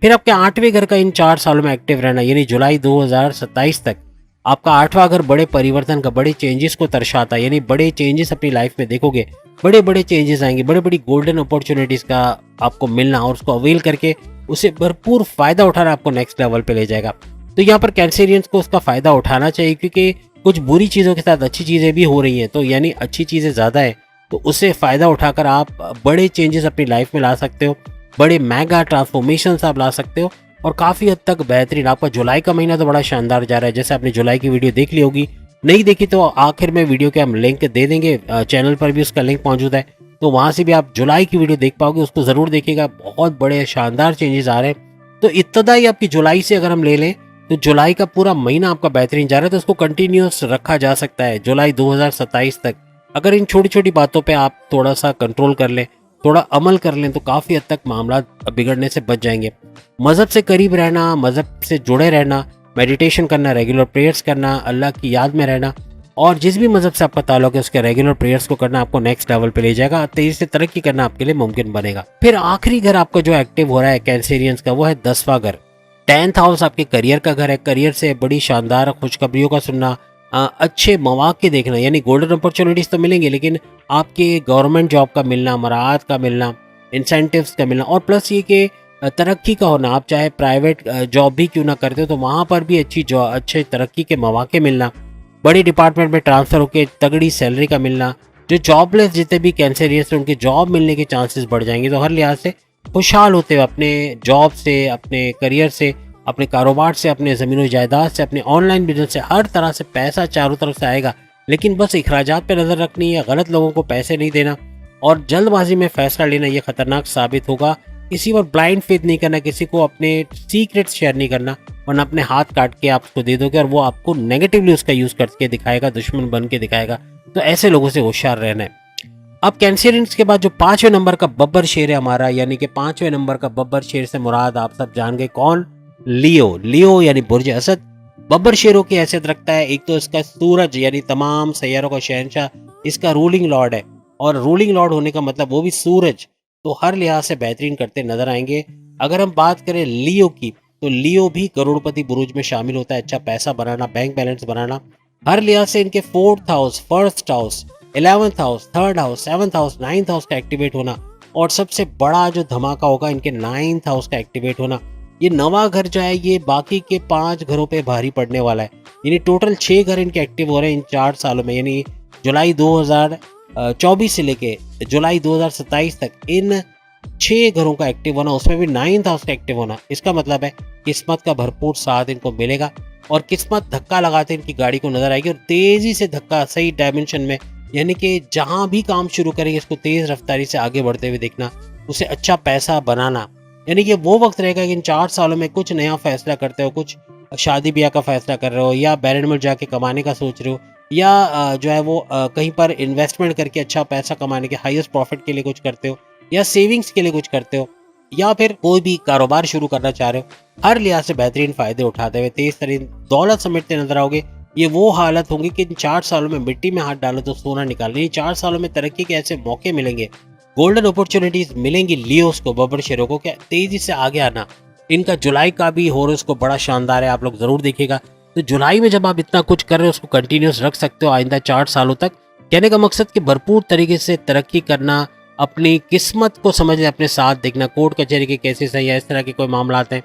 फिर आपके 8वें घर का इन 4 सालों में एक्टिव रहना, यानी जुलाई 2027 तक आपका 8वां घर बड़े परिवर्तन का, बड़े चेंजेस को दर्शाता है, यानी बड़े चेंजेस अपनी लाइफ में देखोगे, बड़े बड़े चेंजेस आएंगे, बड़ी बड़ी गोल्डन अपॉर्चुनिटीज का आपको मिलना और उसको अवेल करके उसे भरपूर फायदा उठाना आपको नेक्स्ट लेवल पे ले जाएगा। तो यहाँ पर कैंसेरियंस को उसका फायदा उठाना चाहिए, क्योंकि कुछ बुरी चीज़ों के साथ अच्छी चीज़ें भी हो रही हैं, तो यानी अच्छी चीज़ें ज़्यादा है, तो उससे फ़ायदा उठाकर आप बड़े चेंजेस अपनी लाइफ में ला सकते हो, बड़े मेगा ट्रांसफॉर्मेशन आप ला सकते हो, और काफ़ी हद तक बेहतरीन। आपका जुलाई का महीना तो बड़ा शानदार जा रहा है। जैसे आपने जुलाई की वीडियो देख ली होगी, नहीं देखी तो आखिर में वीडियो के हम लिंक दे देंगे, चैनल पर भी उसका लिंक मौजूद है, तो वहाँ से भी आप जुलाई की वीडियो देख पाओगे, उसको ज़रूर देखिएगा। बहुत बड़े शानदार चेंजेस आ रहे हैं। तो इब्तदाई आपकी जुलाई से अगर हम ले लें तो जुलाई का पूरा महीना आपका बेहतरीन जा रहा है, तो उसको कंटिन्यूस रखा जा सकता है जुलाई 2027 तक। अगर इन छोटी छोटी बातों पे आप थोड़ा सा कंट्रोल कर लें, थोड़ा अमल कर लें, तो काफ़ी हद तक मामला बिगड़ने से बच जाएंगे। मज़हब से करीब रहना, मज़हब से जुड़े रहना, मेडिटेशन करना, रेगुलर प्रेयर्स करना, अल्लाह की याद में रहना, और जिस भी मज़हब से आपका ताल्लुक है उसके रेगुलर प्रेयर्स को करना आपको नेक्स्ट लेवल पे ले जाएगा, तेज़ी से तरक्की करना आपके लिए मुमकिन बनेगा। फिर आखिरी घर आपका जो एक्टिव हो रहा है कैंसेरियंस का, वो है 10वां घर। 10th हाउस आपके करियर का घर है। करियर से बड़ी शानदार खुशखबरियों का सुनना, अच्छे मौके देखना, यानी गोल्डन अपॉर्चुनिटीज़ तो मिलेंगे, लेकिन आपके गवर्नमेंट जॉब का मिलना, मराहत का मिलना, इंसेंटिव्स का मिलना, और प्लस ये कि तरक्की का होना। आप चाहे प्राइवेट जॉब भी क्यों ना करते हो, तो वहाँ पर भी अच्छे तरक्की के मौके मिलना, बड़े डिपार्टमेंट में ट्रांसफ़र होकर तगड़ी सैलरी का मिलना। जो जॉबलेस जितने भी कैंसेरियंस हैं उनके जॉब मिलने के चांसेस बढ़ जाएंगे। तो हर लिहाज से खुशहाल होते हुए अपने जॉब से, अपने करियर से, अपने कारोबार से, अपने ज़मीन जायदाद से, अपने ऑनलाइन बिजनेस से, हर तरह से पैसा चारों तरफ से आएगा। लेकिन बस अखराजात पे नज़र रखनी है, गलत लोगों को पैसे नहीं देना, और जल्दबाजी में फैसला लेना ये खतरनाक साबित होगा। किसी पर ब्लाइंड फेथ नहीं करना, किसी को अपने सीक्रेट्स शेयर नहीं करना, वरना अपने हाथ काट के आप उसको दे दोगे और वो आपको नेगेटिवली उसका यूज़ करके दिखाएगा, दुश्मन बन के दिखाएगा। तो ऐसे लोगों से होशियार रहना है। अब कैंसेरियंस के बाद जो 5वें नंबर का बब्बर शेर है हमारा, यानी कि 5वें नंबर का बब्बर शेर से मुराद आप सब जान गए कौन? लियो। लियो यानी बुर्ज असद। बब्बर शेरों की हैसियत रखता है। एक तो इसका सूरज यानी तमाम सैयारों का शहंशाह इसका रूलिंग लॉर्ड है, और रूलिंग लॉर्ड होने का मतलब वो भी सूरज, तो हर लिहाज से बेहतरीन करते नजर आएंगे। अगर हम बात करें लियो की, तो लियो भी करोड़पति बुरुज में शामिल होता है। अच्छा पैसा बनाना, बैंक बैलेंस बनाना, हर लिहाज से इनके 4th house, 1st house, 11th house, 3rd house, 7th house, 9th house का एक्टिवेट होना, और सबसे बड़ा जो धमाका होगा इनके 9th हाउस का एक्टिवेट होना। ये 9वां घर जो है ये बाकी के 5 घरों पे भारी पड़ने वाला है, यानी टोटल 6 घर इनके एक्टिव हो रहे हैं इन 4 सालों में, यानी जुलाई 2024 से लेके जुलाई 2027 तक इन 6 घरों का एक्टिव होना, उसमें भी 9th हाउस का एक्टिव होना। इसका मतलब है किस्मत का भरपूर साथ इनको मिलेगा, और किस्मत धक्का लगाते इनकी गाड़ी को नजर आएगी, और तेजी से धक्का सही डायमेंशन में, यानी कि जहां भी काम शुरू करेंगे इसको तेज रफ्तारी से आगे बढ़ते हुए देखना, उसे अच्छा पैसा बनाना। यानी कि वो वक्त रहेगा कि इन 4 सालों में कुछ नया फैसला करते हो, कुछ शादी ब्याह का फैसला कर रहे हो, या बैरन में जाके कमाने का सोच रहे हो, या जो है वो कहीं पर इन्वेस्टमेंट करके अच्छा पैसा कमाने के हाईएस्ट प्रॉफिट के लिए कुछ करते हो, या सेविंग्स के लिए कुछ करते हो, या फिर कोई भी कारोबार शुरू करना चाह रहे हो। हर लिहाज से बेहतरीन फायदे उठाते हुए तेज तरीन दौलत समेटते नजर आओगे। ये वो हालत होंगी कि इन 4 सालों में मिट्टी में हाथ डालो तो सोना निकाल। इन 4 सालों में तरक्की के ऐसे मौके मिलेंगे, गोल्डन अपॉर्चुनिटीज मिलेंगी लियोस को, बब्बर शेरों को, क्या तेजी से आगे आना। इनका जुलाई का भी होरस को बड़ा शानदार है, आप लोग जरूर देखिएगा। तो जुलाई में जब आप इतना कुछ कर रहे हो उसको कंटिन्यूस रख सकते हो आइंदा 4 सालों तक। कहने का मकसद कि भरपूर तरीके से तरक्की करना, अपनी किस्मत को समझना, अपने साथ देखना। कोर्ट कचहरी के केसेस है या इस तरह के कोई मामला हैं,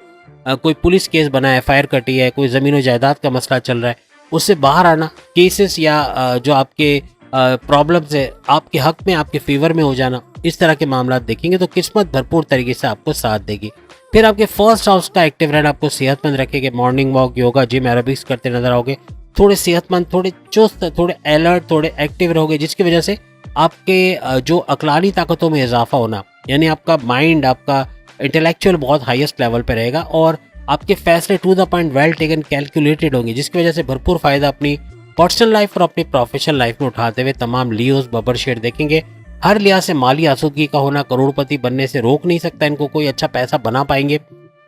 कोई पुलिस केस बना है, फायर कटी है, कोई ज़मीन जायदाद का मसला चल रहा है, उससे बाहर आना। केसेस या जो आपके प्रॉब्लम्स है आपके हक में, आपके फेवर में हो जाना, इस तरह के मामला देखेंगे तो किस्मत भरपूर तरीके से आपको साथ देगी। फिर आपके 1st हाउस का एक्टिव रहना आपको सेहतमंद रखेगा। Morning walk, yoga, gym, aerobics करते नजर आओगे। थोड़े सेहतमंद, थोड़े चुस्त, थोड़े अलर्ट, थोड़े एक्टिव रहोगे, जिसकी वजह से आपके जो अक्लानी ताकतों में इजाफा होना, यानी आपका माइंड, आपका इंटेलेक्चुअल बहुत हाईएस्ट लेवल पे रहेगा और आपके फैसले to the point, well taken, calculated होंगे, जिसकी वजह से भरपूर फायदा अपनी पर्सनल लाइफ और अपनी प्रोफेशनल लाइफ में उठाते हुए तमाम लियोस बब्बर शेड देखेंगे। हर लिहाज से माली आसूदगी का होना करोड़पति बनने से रोक नहीं सकता इनको, कोई अच्छा पैसा बना पाएंगे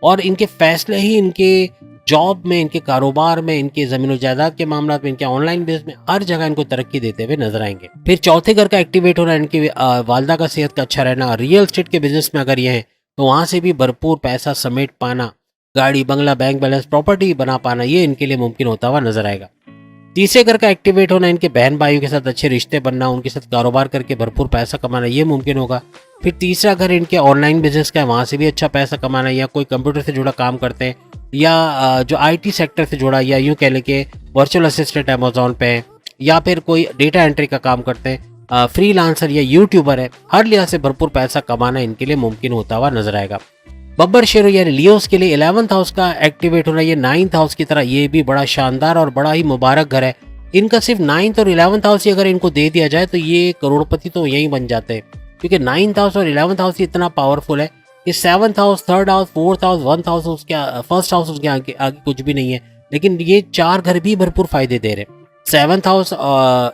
और इनके फैसले ही इनके जॉब में, इनके कारोबार में, इनके जमीन जायदाद के मामला में, इनके ऑनलाइन बिजनेस में, हर जगह इनको तरक्की देते हुए नजर आएंगे। फिर चौथे घर का एक्टिवेट होना, इनकी वालदा का सेहत का अच्छा रहना, रियल एस्टेट के बिजनेस में अगर ये है तो वहां से भी भरपूर पैसा समेट पाना, गाड़ी बंगला, बैंक बैलेंस, प्रॉपर्टी बना पाना, ये इनके लिए मुमकिन होता हुआ नजर आएगा। तीसरे घर का एक्टिवेट होना, इनके बहन भाइयों के साथ अच्छे रिश्ते बनना, उनके साथ कारोबार करके भरपूर पैसा कमाना, ये मुमकिन होगा। फिर तीसरा घर इनके ऑनलाइन बिजनेस का है, वहाँ से भी अच्छा पैसा कमाना, या कोई कंप्यूटर से जुड़ा काम करते हैं या जो आईटी सेक्टर से जुड़ा, या यूँ कह लें कि वर्चुअल असिस्टेंट अमेजोन पे है, या फिर कोई डेटा एंट्री का काम करते हैं, फ्रीलांसर या यूट्यूबर है, हर लिहाज से भरपूर पैसा कमाना इनके लिए मुमकिन होता हुआ नजर आएगा। बब्बर शेरो यानी लियोस के लिए 11th हाउस का एक्टिवेट होना, ये 9th हाउस की तरह ये भी बड़ा शानदार और बड़ा ही मुबारक घर है। इनका सिर्फ 9th और 11th हाउस ही अगर इनको दे दिया जाए तो ये करोड़पति तो यहीं बन जाते हैं, क्योंकि 9th हाउस और 11th हाउस ही इतना पावरफुल है कि 7th house, 3rd house, 4th house, 1st house, उसके फर्स्ट हाउस, उसके आगे आगे कुछ भी नहीं है, लेकिन ये चार घर भी भरपूर फायदे दे रहे हैं। 7th हाउस,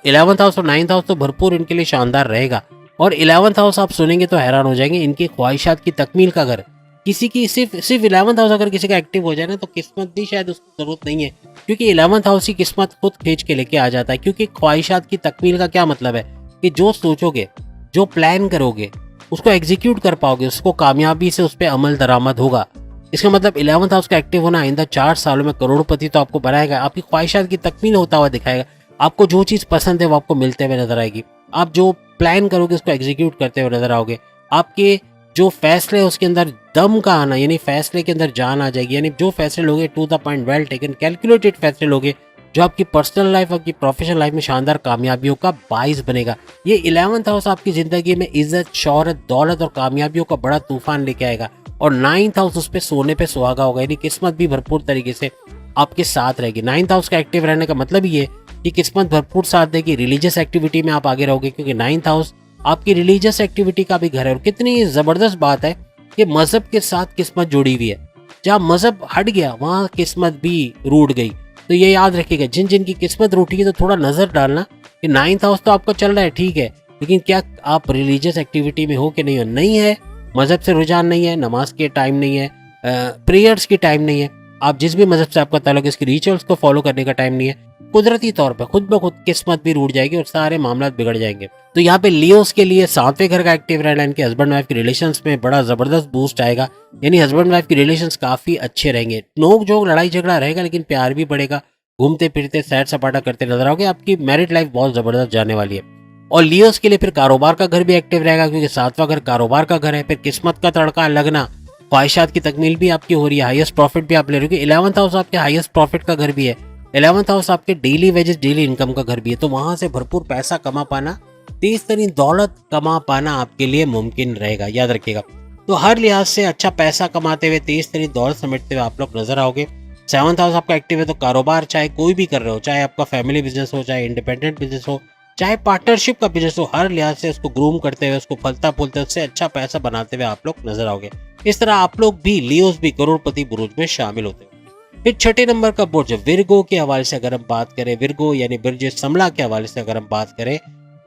11th हाउस और 9th हाउस तो भरपूर इनके लिए शानदार रहेगा। और 11th हाउस आप सुनेंगे तो हैरान हो जाएंगे, इनकी ख्वाहिशात की तकमील का घर। किसी की सिर्फ 11th हाउस अगर किसी का एक्टिव हो जाए ना, तो किस्मत भी शायद उसकी जरूरत नहीं है, क्योंकि 11th हाउस ही किस्मत खुद खींच के लेके आ जाता है। क्योंकि ख्वाहिशात की तकमील का क्या मतलब है कि जो सोचोगे, जो प्लान करोगे, उसको एग्जीक्यूट कर पाओगे, उसको कामयाबी से उस पर अमल दरामद होगा। इसका मतलब 11th हाउस का एक्टिव होना आइंदा 4 सालों में करोड़पति तो आपको बनाएगा, आपकी ख्वाहिशात की तकमील होता हुआ दिखाएगा। आपको जो चीज़ पसंद है वो आपको मिलते हुए नजर आएगी, आप जो प्लान करोगे उसको एग्जीक्यूट करते हुए नजर आओगे। आपके जो फैसले उसके अंदर दम का आना, यानी फैसले के अंदर जान आ जाएगी, यानी जो फैसले लोगे to the point, well taken, calculated फैसले लोगे, जो आपकी पर्सनल लाइफ, आपकी प्रोफेशनल लाइफ में शानदार कामयाबियों का बाइस बनेगा। ये 11th हाउस आपकी जिंदगी में इज्जत, शोहरत, दौलत और कामयाबियों का बड़ा तूफान लेके आएगा। और 9th हाउस उस पर सोने पे सुहागा होगा, यानी किस्मत भी भरपूर तरीके से आपके साथ रहेगी। 9th हाउस का एक्टिव रहने का मतलब ये कि किस्मत भरपूर साथ देगी, रिलीजियस एक्टिविटी में आप आगे रहोगे, क्योंकि 9th हाउस आपकी रिलीजियस एक्टिविटी का भी घर है। और कितनी जबरदस्त बात है कि मजहब के साथ किस्मत जुड़ी हुई है, जहाँ मजहब हट गया वहाँ किस्मत भी रूठ गई। तो ये याद रखिएगा, जिन जिन की किस्मत रूठी है तो थोड़ा नजर डालना कि 9th हाउस तो आपका चल रहा है, ठीक है, लेकिन क्या आप रिलीजियस एक्टिविटी में हो कि नहीं हो। नहीं है, मजहब से रुझान नहीं है, नमाज के टाइम नहीं है, प्रेयर्स की टाइम नहीं है, आप जिस भी मजहब से आपका ताल्लुक है इसके रिचुअल्स को फॉलो करने का टाइम नहीं है, कुदरती तौर पर खुद ब खुद किस्मत भी रूठ जाएगी और सारे मामला बिगड़ जाएंगे। तो यहाँ पे लियोस के लिए 7वें घर का एक्टिव रहना, इनके हस्बैंड वाइफ के रिलेशंस में बड़ा जबरदस्त बूस्ट आएगा, यानी हस्बैंड वाइफ के रिलेशंस काफी अच्छे रहेंगे। नोक झोंक, लड़ाई झगड़ा रहेगा, लेकिन प्यार भी बढ़ेगा, घूमते फिरते सैर सपाटा करते नजर आओगे, आपकी मैरिड लाइफ बहुत जबरदस्त जाने वाली है। और लियोस के लिए फिर कारोबार का घर भी एक्टिव रहेगा, क्योंकि 7वां घर कारोबार का घर है। फिर किस्मत का तड़का लगना, ख्वाहिशात की तकमील भी आपकी हो रही है, हाईएस्ट प्रॉफिट भी आप ले रहे हो। 11th हाउस आपके हाईएस्ट प्रॉफिट का घर भी है, 11th हाउस आपके डेली वेजेस, डेली इनकम का घर भी है, तो वहां से भरपूर पैसा कमा पाना, तेज तरीन दौलत कमा पाना आपके लिए मुमकिन रहेगा, याद रखिएगा। तो हर लिहाज से अच्छा पैसा कमाते हुए, तेज तरीन दौलत समेटते हुए आप लोग नजर आओगे। 7th हाउस आपका एक्टिव है, तो कारोबार चाहे कोई भी कर रहे हो, चाहे आपका फैमिली बिजनेस हो, चाहे इंडिपेंडेंट बिजनेस हो, चाहे पार्टनरशिप का बिजनेस हो, हर लिहाज से उसको ग्रूम करते हुए, उसको फलता फूलते, उससे अच्छा पैसा बनाते हुए आप लोग नजर आओगे। इस तरह आप लोग भी, लियोस भी करोड़पति बुरुज में शामिल होते हैं। फिर 6ठे नंबर का बुर्ज विर्गो के हवाले से अगर हम बात करें, विर्गो यानी बुर्ज समला के हवाले से अगर हम बात करें,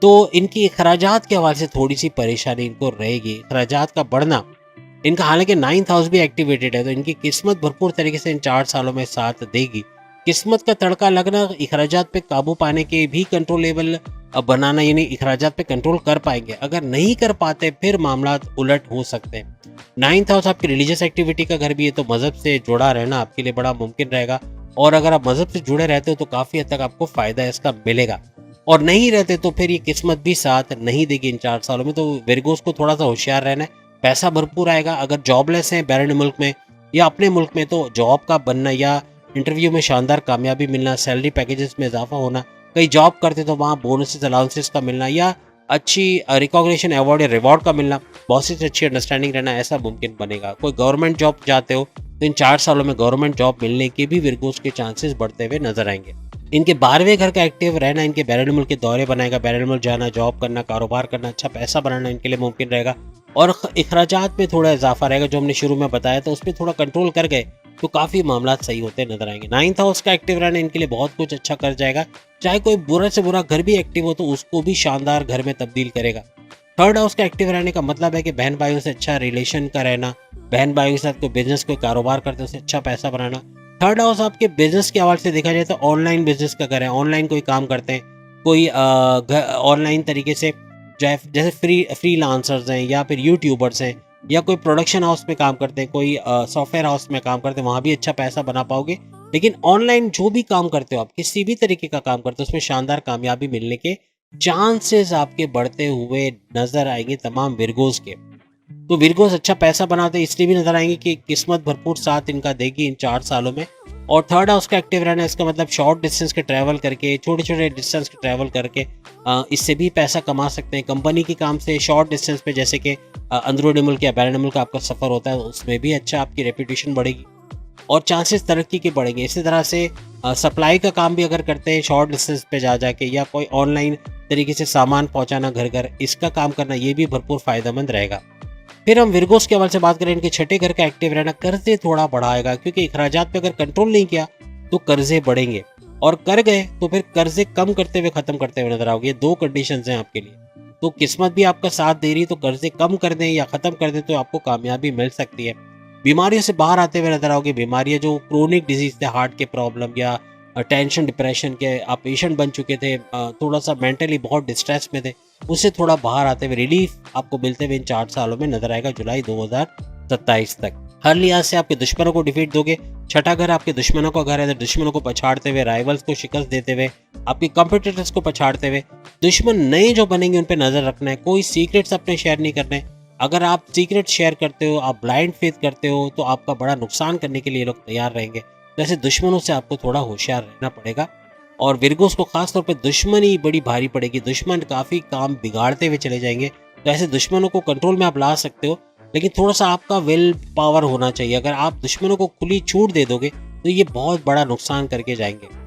तो इनकी अखराजात के हवाले से थोड़ी सी परेशानी इनको रहेगी, अखराजात का बढ़ना इनका। हालांकि 9th हाउस भी एक्टिवेटेड है, तो इनकी किस्मत भरपूर तरीके से इन 4 सालों में साथ देगी। किस्मत का तड़का लगना, अखराजात पे काबू पाने के भी कंट्रोलेबल बनाना, यानी अखराजात पे कंट्रोल कर पाएंगे। अगर नहीं कर पाते फिर मामला उलट हो सकते हैं। 9th हाउस आपकी रिलीजियस एक्टिविटी का घर भी है, तो मजहब से जुड़ा रहना आपके लिए बड़ा मुमकिन रहेगा। और अगर आप मजहब से जुड़े रहते हो तो काफी हद तक आपको फायदा इसका मिलेगा, और नहीं रहते तो फिर ये किस्मत भी साथ नहीं देगी इन 4 सालों में। तो विर्गोस को थोड़ा सा होशियार रहना है, पैसा भरपूर आएगा। अगर जॉबलेस हैं बैरन मुल्क में या अपने मुल्क में, तो जॉब का बनना या इंटरव्यू में शानदार कामयाबी मिलना, सैलरी पैकेजेस में इजाफा होना, कई जॉब करते तो वहाँ बोनसेस, अलाउंसेस का मिलना, या अच्छी रिकॉग्निशन, अवार्ड या रिवॉर्ड का मिलना, बॉसेस से अच्छी अंडरस्टैंडिंग रहना, ऐसा मुमकिन बनेगा। कोई गवर्नमेंट जॉब चाहते हो तो इन 4 सालों में गवर्नमेंट जॉब मिलने के भी विर्गोस के चांसेस बढ़ते हुए नजर आएंगे। इनके 12वें घर का एक्टिव रहना इनके बैरून मुल्क के दौरे बनाएगा, बैरून मुल्क जाना, जॉब करना, कारोबार करना, अच्छा पैसा बनाना इनके लिए मुमकिन रहेगा और अखराजात में थोड़ा इजाफा रहेगा। जो हमने शुरू में बताया था उसमें थोड़ा कंट्रोल कर गए तो काफ़ी मामला सही होते नजर आएंगे। 9th हाउस का एक्टिव रहना इनके लिए बहुत कुछ अच्छा कर जाएगा। चाहे कोई बुरा से बुरा घर भी एक्टिव हो तो उसको भी शानदार घर में तब्दील करेगा। 3rd हाउस का एक्टिव रहने का मतलब है कि बहन भाइयों से अच्छा रिलेशन का रहना, बहन भाइयों के साथ कोई बिजनेस कोई कारोबार करते उसे अच्छा पैसा बनाना। 3rd हाउस आपके बिजनेस के हवाले से देखा जाए तो ऑनलाइन बिजनेस का घर है, ऑनलाइन कोई काम करते हैं, कोई ऑनलाइन तरीके से जैसे फ्रीलांसर्स हैं या फिर यूट्यूबर्स हैं या कोई प्रोडक्शन हाउस में काम करते हैं, कोई सॉफ्टवेयर हाउस में काम करते हैं, वहाँ भी अच्छा पैसा बना पाओगे। लेकिन ऑनलाइन जो भी काम करते हो आप, किसी भी तरीके का काम करते हो, उसमें शानदार कामयाबी मिलने के चांसेस आपके बढ़ते हुए नजर आएंगे तमाम विर्गोस के। तो विर्गोस अच्छा पैसा बनाते इसलिए भी नजर आएंगे कि किस्मत भरपूर साथ इनका देगी इन 4 सालों में। और 3rd हाउस का एक्टिव रहना इसका मतलब शॉर्ट डिस्टेंस के ट्रैवल करके, छोटे छोटे डिस्टेंस के ट्रैवल करके इससे भी पैसा कमा सकते हैं। कंपनी के काम से शॉर्ट डिस्टेंस पे जैसे कि अंदरूनी मुल्क या बैरून मुल्क का आपका सफ़र होता है, उसमें भी अच्छा आपकी रेपुटेशन बढ़ेगी और चांसेस तरक्की के बढ़ेंगे। इसी तरह से सप्लाई का काम भी अगर करते हैं शॉर्ट डिस्टेंस पे जा जाके या कोई ऑनलाइन तरीके से सामान पहुंचाना घर घर, इसका काम करना ये भी भरपूर फ़ायदेमंद रहेगा। फिर हम विर्गोस के हवाले से बात करें, इनके 6ठे घर का एक्टिव रहना कर्जे थोड़ा बढ़ाएगा क्योंकि अखराजात पे अगर कंट्रोल नहीं किया तो कर्जे बढ़ेंगे और कर गए तो फिर कर्जे कम करते हुए ख़त्म करते हुए नजर आओगे। ये 2 कंडीशंस हैं आपके लिए। तो किस्मत भी आपका साथ दे रही तो कर्जे कम कर दें या ख़त्म कर दें तो आपको कामयाबी मिल सकती है। बीमारियों से बाहर आते हुए नजर आओगे। बीमारियां जो क्रोनिक डिजीज थे, हार्ट के प्रॉब्लम या टेंशन डिप्रेशन के आप पेशेंट बन चुके थे, थोड़ा सा मेंटली बहुत डिस्ट्रेस में थे, उससे थोड़ा बाहर आते हुए रिलीफ आपको मिलते हुए इन 4 सालों में नजर आएगा जुलाई 2027 तक। हर लिहाज से आपके दुश्मनों को डिफीट दोगे। 6ठा घर आपके दुश्मनों का घर है, दुश्मनों को पछाड़ते हुए, राइवल्स को शिकस्त देते हुए, आपके कंपटीटर्स को पछाड़ते हुए। दुश्मन नए जो बनेंगे उन पर नजर रखना है। कोई सीक्रेट्स अपने शेयर नहीं करने। अगर आप सीक्रेट शेयर करते हो, आप ब्लाइंड फेथ करते हो तो आपका बड़ा नुकसान करने के लिए लोग तैयार रहेंगे। तो ऐसे दुश्मनों से आपको थोड़ा होशियार रहना पड़ेगा और विर्गोस को खास तौर पे दुश्मनी बड़ी भारी पड़ेगी। दुश्मन काफ़ी काम बिगाड़ते हुए चले जाएंगे। तो ऐसे दुश्मनों को कंट्रोल में आप ला सकते हो, लेकिन थोड़ा सा आपका विल पावर होना चाहिए। अगर आप दुश्मनों को खुली छूट दे दोगे तो ये बहुत बड़ा नुकसान करके जाएंगे।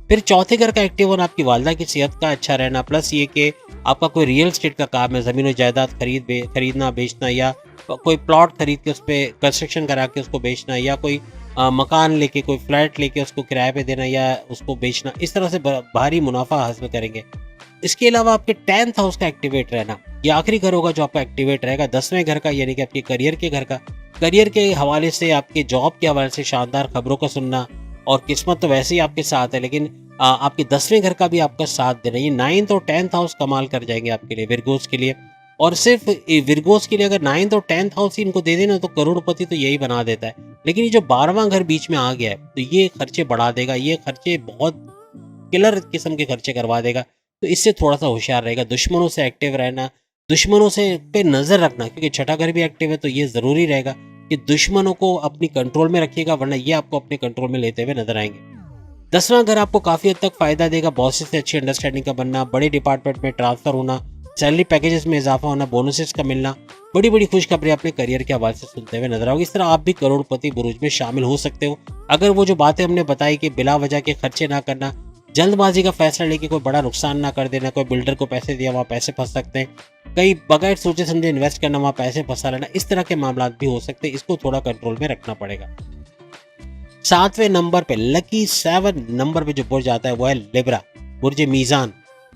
फिर 4थे घर का एक्टिव होना, आपकी वालदा की सेहत का अच्छा रहना, प्लस ये कि आपका कोई रियल एस्टेट का काम है, ज़मीन और जायदाद खरीदना बेचना या कोई प्लॉट खरीद के उस पर कंस्ट्रक्शन करा के उसको बेचना या कोई मकान लेके कोई फ्लैट लेके उसको किराए पे देना या उसको बेचना, इस तरह से भारी मुनाफा हासिल करेंगे। इसके अलावा आपके 10th हाउस का एक्टिवेट रहना, ये आखिरी घर होगा जो आपका एक्टिवेट रहेगा। 10वें घर का यानी कि आपके करियर के घर का। करियर के हवाले से, आपके जॉब के हवाले से शानदार खबरों का सुनना और किस्मत तो वैसे ही आपके साथ है, लेकिन आपके 10वें घर का भी आपका साथ दे रही है। 9th और 10th हाउस कमाल कर जाएंगे आपके लिए, विर्गोस के लिए। और सिर्फ विर्गोस के लिए अगर 9th और 10th हाउस ही इनको दे देना तो करोड़पति तो यही बना देता है। लेकिन ये जो 12वां घर बीच में आ गया है तो ये खर्चे बढ़ा देगा, ये खर्चे बहुत किलर किस्म के खर्चे करवा देगा। तो इससे थोड़ा सा होशियार रहेगा। दुश्मनों से एक्टिव रहना, दुश्मनों से पे नजर रखना, क्योंकि 6ठा घर भी एक्टिव है तो ये जरूरी रहेगा कि दुश्मनों को अपनी कंट्रोल में रखिएगा, वरना ये आपको अपने कंट्रोल में लेते हुए नजर आएंगे। 10वां घर आपको काफी हद तक फायदा देगा। बॉसेस से अच्छी अंडरस्टैंडिंग का बनना, बड़े डिपार्टमेंट में ट्रांसफर होना, सैलरी पैकेजेस में इजाफा होना, बोनसेस का मिलना, बड़ी बड़ी खुशखबरी अपने करियर के हवाले से सुनते हुए नजर आओगे। इस तरह आप भी करोड़पति बुरुज में शामिल हो सकते हो अगर वो जो बातें हमने बताई कि बिला वजह के खर्चे ना करना, जल्दबाजी का फैसला लेके कोई बड़ा नुकसान ना कर देना, कोई बिल्डर को पैसे दिया वहाँ पैसे फंस सकते हैं, कई बगैर सोचे समझे इन्वेस्ट करना वहाँ पैसे फंसा लेना, इस तरह के मामला भी हो सकते हैं। इसको थोड़ा कंट्रोल में रखना पड़ेगा। 7वें नंबर पे, लकी 7 नंबर पे जो बुर्ज आता है वो है लिब्रा, बुर्ज मीज़ान।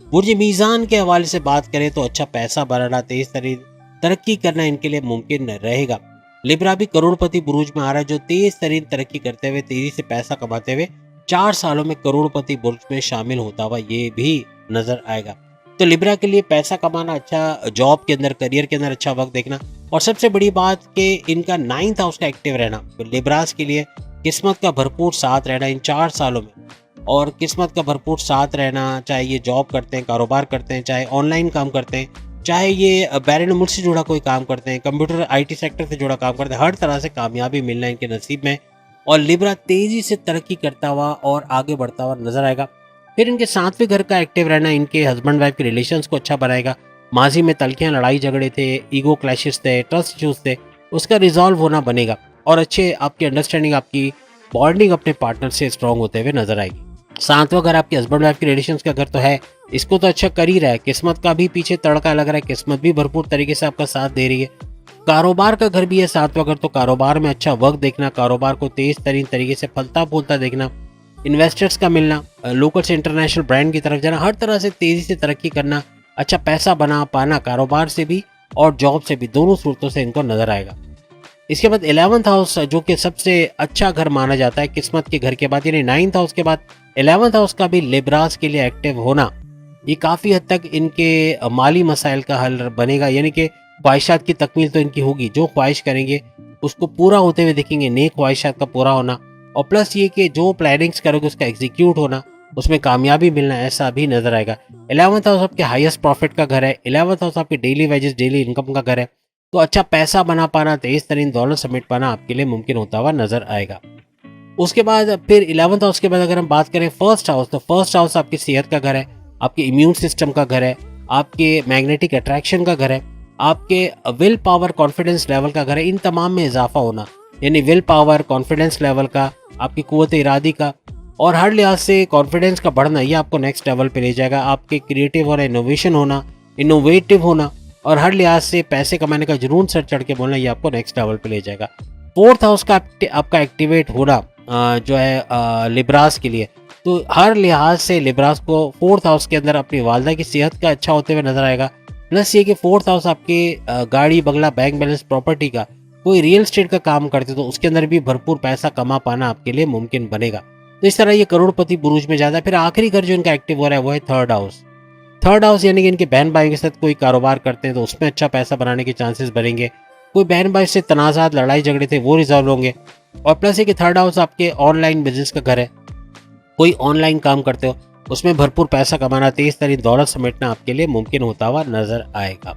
बुर्ज मीज़ान के हवाले से बात करें तो अच्छा पैसा बनाना, तेज तरीन तरक्की करना इनके लिए मुमकिन रहेगा। लिब्रा भी करोड़पति बुरुज में आ रहा है जो तेज तरीन तरक्की करते हुए, तेजी से पैसा कमाते हुए 4 सालों में करोड़पति बुर्ज में शामिल होता हुआ ये भी नजर आएगा। तो लिब्रा के लिए पैसा कमाना, अच्छा जॉब के अंदर, करियर के अंदर अच्छा वक्त देखना, और सबसे बड़ी बात कि इनका 9th हाउस का एक्टिव रहना तो लिब्रास के लिए किस्मत का भरपूर साथ रहना इन 4 सालों में। और किस्मत का भरपूर साथ रहना, चाहे ये जॉब करते हैं, कारोबार करते हैं, चाहे ऑनलाइन काम करते हैं, चाहे ये बैरून मुल्क से जुड़ा कोई काम करते हैं, कंप्यूटर IT सेक्टर से जुड़ा काम करते हैं, हर तरह से कामयाबी मिलना इनके नसीब में। और लिब्रा तेजी से तरक्की करता हुआ और आगे बढ़ता हुआ नजर आएगा। फिर इनके 7वें घर का एक्टिव रहना इनके हस्बैंड वाइफ के रिलेशंस को अच्छा बनाएगा। माजी में तलखियां, लड़ाई झगड़े थे, ईगो क्लैशेस थे, ट्रस्ट इश्यूज थे, उसका रिजॉल्व होना बनेगा और अच्छे आपकी अंडरस्टैंडिंग, आपकी बॉन्डिंग अपने पार्टनर से स्ट्रांग होते हुए नजर आएगी। सातवां घर आपके हस्बैंड वाइफ के रिलेशंस का घर तो है, इसको तो अच्छा कर ही रहा है, किस्मत का भी पीछे तड़का लग रहा है, किस्मत भी भरपूर तरीके से आपका साथ दे रही है। कारोबार का घर भी है सातवां घर, तो कारोबार में अच्छा वक्त देखना, कारोबार को तेज तरीन तरीके से फलता फूलता देखना, इन्वेस्टर्स का मिलना, लोकल से इंटरनेशनल ब्रांड की तरफ जाना, हर तरह से तेजी से तरक्की करना, अच्छा पैसा बना पाना कारोबार से भी और जॉब से भी, दोनों सूरतों से इनको नजर आएगा। इसके बाद 11th हाउस जो कि सबसे अच्छा घर माना जाता है किस्मत के घर के बाद, यानी 9th हाउस के बाद 11th हाउस का भी लिब्रास के लिए एक्टिव होना, ये काफ़ी हद तक इनके माली मसाइल का हल बनेगा, यानी कि ख्वाहिशात की तकमील तो इनकी होगी, जो ख्वाहिश करेंगे उसको पूरा होते हुए देखेंगे, नेक ख्वाहिशात का पूरा होना, और प्लस ये कि जो प्लानिंग्स करोगे उसका एग्जीक्यूट होना, उसमें कामयाबी मिलना, ऐसा भी नजर आएगा। 11th हाउस आपके हाईएस्ट प्रॉफिट का घर है, 11th हाउस आपके डेली वेजेस डेली इनकम का घर है, तो अच्छा पैसा बना पाना, तेज तरीन दौलत समेट पाना आपके लिए मुमकिन होता हुआ नजर आएगा। उसके बाद फिर 11th हाउस के बाद अगर हम बात करें फर्स्ट हाउस, तो फर्स्ट हाउस आपकी सेहत का घर है, आपके इम्यून सिस्टम का घर है, आपके मैग्नेटिक अट्रैक्शन का घर है, आपके विल पावर कॉन्फिडेंस लेवल का घर है, इन तमाम में इजाफा होना, यानी विल पावर कॉन्फिडेंस लेवल का, आपकी कुव्वत इरादी का और हर लिहाज से कॉन्फिडेंस का बढ़ना, ये आपको नेक्स्ट लेवल पे ले जाएगा। आपके क्रिएटिव और इनोवेशन होना, इनोवेटिव होना और हर लिहाज से पैसे कमाने का जुनून सर चढ़ के बोलना, ये आपको नेक्स्ट लेवल पे ले जाएगा। फोर्थ हाउस का आपका एक्टिवेट होना जो है लिब्रास के लिए, तो हर लिहाज से लिब्रास को फोर्थ हाउस के अंदर अपनी वालदा की सेहत का अच्छा होते हुए नजर आएगा। प्लस ये कि फोर्थ हाउस आपके गाड़ी बंगला बैंक बैलेंस प्रॉपर्टी का, कोई रियल एस्टेट का काम करते तो उसके अंदर भी भरपूर पैसा कमा पाना आपके लिए मुमकिन बनेगा। तो इस तरह ये करोड़पति बुरूज में जाता है। फिर आखिरी घर जो इनका एक्टिव हो रहा है वो है थर्ड हाउस। थर्ड हाउस यानी कि इनके बहन भाई के साथ कोई कारोबार करते हैं तो उसमें अच्छा पैसा बनाने के चांसेस बढ़ेंगे, कोई बहन भाई से तनाजात लड़ाई झगड़े थे वो रिजॉल्व होंगे, और प्लस ये कि थर्ड हाउस आपके ऑनलाइन बिजनेस का घर है, कोई ऑनलाइन काम करते हो उसमें भरपूर पैसा कमाना, तेज तरीन दौलत समेटना आपके लिए मुमकिन होता हुआ नजर आएगा।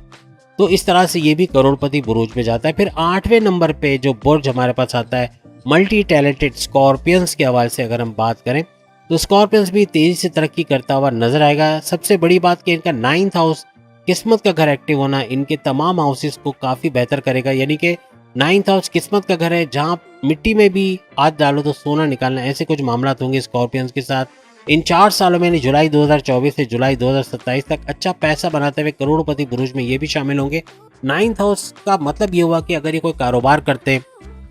तो इस तरह से ये भी करोड़पति बुरूज में जाता है। फिर 8वें नंबर पे जो बुर्ज हमारे पास आता है मल्टी टैलेंटेड स्कॉर्पियंस के हवाले से अगर हम बात करें तो स्कॉर्पियंस भी तेजी से तरक्की करता हुआ नजर आएगा। सबसे बड़ी बात कि इनका 9th हाउस किस्मत का घर एक्टिव होना इनके तमाम हाउसेस को काफी बेहतर करेगा, यानी कि 9th हाउस किस्मत का घर है, जहां मिट्टी में भी हाथ डालो तो सोना निकालना, ऐसे कुछ मामला होंगे स्कॉर्पियंस के साथ। इन 4 सालों में जुलाई 2024 से जुलाई 2027 तक अच्छा पैसा बनाते हुए करोड़पति बुरुज में ये भी शामिल होंगे। 9th हाउस का मतलब ये हुआ कि अगर ये कोई कारोबार करते हैं,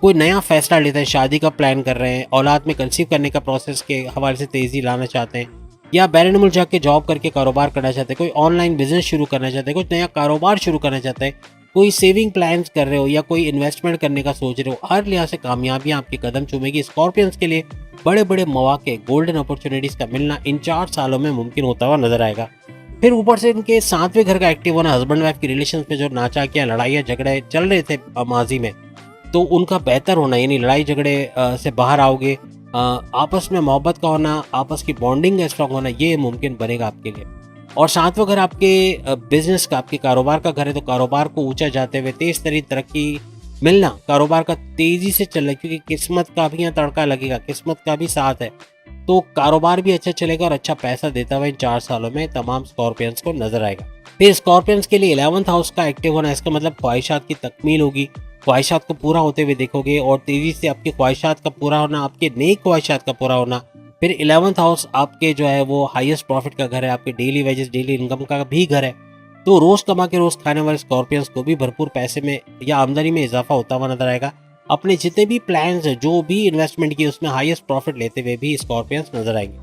कोई नया फैसला लेते हैं, शादी का प्लान कर रहे हैं, औलाद में कंसीव करने का प्रोसेस के हवाले से तेजी लाना चाहते हैं, या बैरून मुल्क जाके जॉब करके कारोबार करना चाहते हैं, कोई ऑनलाइन बिजनेस शुरू करना चाहते हैं, कुछ नया कारोबार शुरू करना चाहते हैं, कोई सेविंग प्लान्स कर रहे हो या कोई इन्वेस्टमेंट करने का सोच रहे हो, हर लिहाज से कामयाबियां आपके कदम चूमेगी। स्कॉर्पियंस के लिए बड़े बड़े मौके, गोल्डन अपॉर्चुनिटीज का मिलना इन 4 सालों में मुमकिन होता हुआ नजर आएगा। फिर ऊपर से इनके 7वें घर का एक्टिव होना, हस्बैंड वाइफ की रिलेशन में जो नाचा किया लड़ाइयाँ झगड़े चल रहे थे माजी में, तो उनका बेहतर होना, यानी लड़ाई झगड़े से बाहर आओगे, आपस में मोहब्बत का होना, आपस की बॉन्डिंग स्ट्रॉन्ग होना, ये मुमकिन बनेगा आपके लिए। और 7वां घर आपके बिजनेस का, आपके कारोबार का घर है, तो कारोबार को ऊंचा जाते हुए तेज तरीन तरक्की मिलना, कारोबार का तेजी से चलना, क्योंकि किस्मत का भी यहाँ तड़का लगेगा, किस्मत का भी साथ है, तो कारोबार भी अच्छा चलेगा और अच्छा पैसा देता हुआ इन 4 सालों में तमाम स्कॉर्पियंस को नजर आएगा। फिर स्कॉर्पियंस के लिए 11th हाउस का एक्टिव होना, इसका मतलब ख्वाहिशात की तकमील होगी, ख्वाहिशात को पूरा होते हुए देखोगे और तेजी से आपकी ख्वाहिशात का पूरा होना, आपके नेक ख्वाहिशात का पूरा होना। फिर 11th हाउस आपके जो है वो हाईएस्ट प्रॉफिट का घर है, आपके डेली वेजेस डेली इनकम का भी घर है, तो रोज कमा के रोज खाने वाले स्कॉर्पियंस को भी भरपूर पैसे में या आमदनी में इजाफा होता हुआ नजर आएगा। अपने जितने भी प्लान्स है, जो भी इन्वेस्टमेंट किए उसमें हाईएस्ट प्रॉफिट लेते हुए भी स्कॉर्पियंस नजर आएंगे।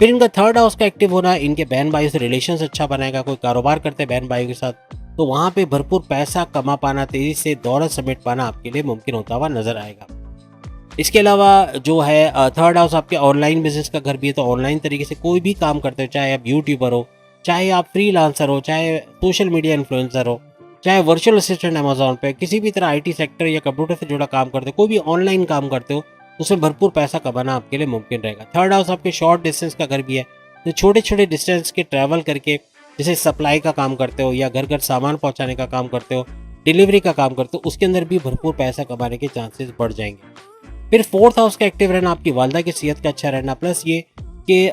फिर इनका 3rd हाउस का एक्टिव होना इनके बहन भाइयों से रिलेशन अच्छा बनाएगा, कोई कारोबार करते हैं बहन भाइयों के साथ तो वहां पे भरपूर पैसा कमा पाना, तेजी से दौलत समेट पाना आपके लिए मुमकिन होता हुआ नजर आएगा। इसके अलावा जो है 3rd हाउस आपके ऑनलाइन बिजनेस का घर भी है, तो ऑनलाइन तरीके से कोई भी काम करते हो, चाहे आप यूट्यूबर हो, चाहे आप फ्रीलांसर हो, चाहे सोशल मीडिया इन्फ्लुएंसर हो, चाहे वर्चुअल असिस्टेंट अमेजोन पे, किसी भी तरह IT सेक्टर या कंप्यूटर से जुड़ा काम करते हो, कोई भी ऑनलाइन काम करते हो, तो उसमें भरपूर पैसा कमाना आपके लिए मुमकिन रहेगा। 3rd हाउस आपके शॉर्ट डिस्टेंस का घर भी है, तो छोटे छोटे डिस्टेंस के ट्रैवल करके, जैसे सप्लाई का काम करते हो या घर घर सामान पहुंचाने का काम करते हो, डिलीवरी का काम करते हो, उसके अंदर भी भरपूर पैसा कमाने के चांसेस बढ़ जाएंगे। फिर 4th हाउस का एक्टिव रहना, आपकी वालदा की सेहत का अच्छा रहना, प्लस ये कि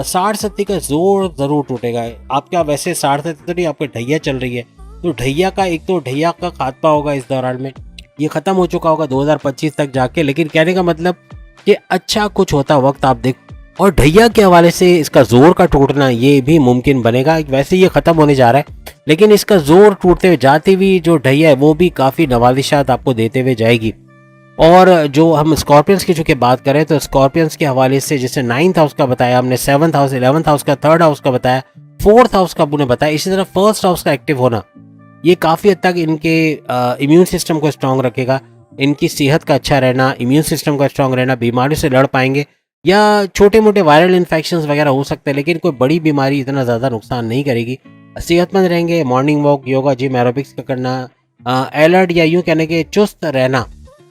60-70 का जोर जरूर टूटेगा आपका। वैसे 60-70 तो नहीं, आपकी ढैया चल रही है, तो ढैया का एक तो ढैया का खात्मा होगा इस दौरान में, ये खत्म हो चुका होगा 2025 तक जाके, लेकिन कहने का मतलब कि अच्छा कुछ होता वक्त आप और ढैया के हवाले से इसका जोर का टूटना ये भी मुमकिन बनेगा। वैसे ये खत्म होने जा रहा है, लेकिन इसका जोर टूटते हुए जाती हुई जो ढैया है वो भी काफी नवाजिशात आपको देते हुए जाएगी। और जो हम स्कॉर्पियंस की चूंकि बात करें तो स्कॉर्पियंस के हवाले से जैसे 9th हाउस का बताया हमने, 7th हाउस, 11th हाउस का, 3rd हाउस का बताया, 4th हाउस का हमने बताया, इसी तरह 1st हाउस का एक्टिव होना ये काफ़ी हद तक इनके इम्यून सिस्टम को स्ट्रांग रखेगा। इनकी सेहत का अच्छा रहना, इम्यून सिस्टम का स्ट्रांग रहना, बीमारी से लड़ पाएंगे। या छोटे मोटे वायरल इन्फेक्शंस वगैरह हो सकते हैं, लेकिन कोई बड़ी बीमारी इतना ज़्यादा नुकसान नहीं करेगी। सेहतमंद रहेंगे। Morning walk, yoga, gym, aerobics का करना, अलर्ट या यूँ कहने के चुस्त रहना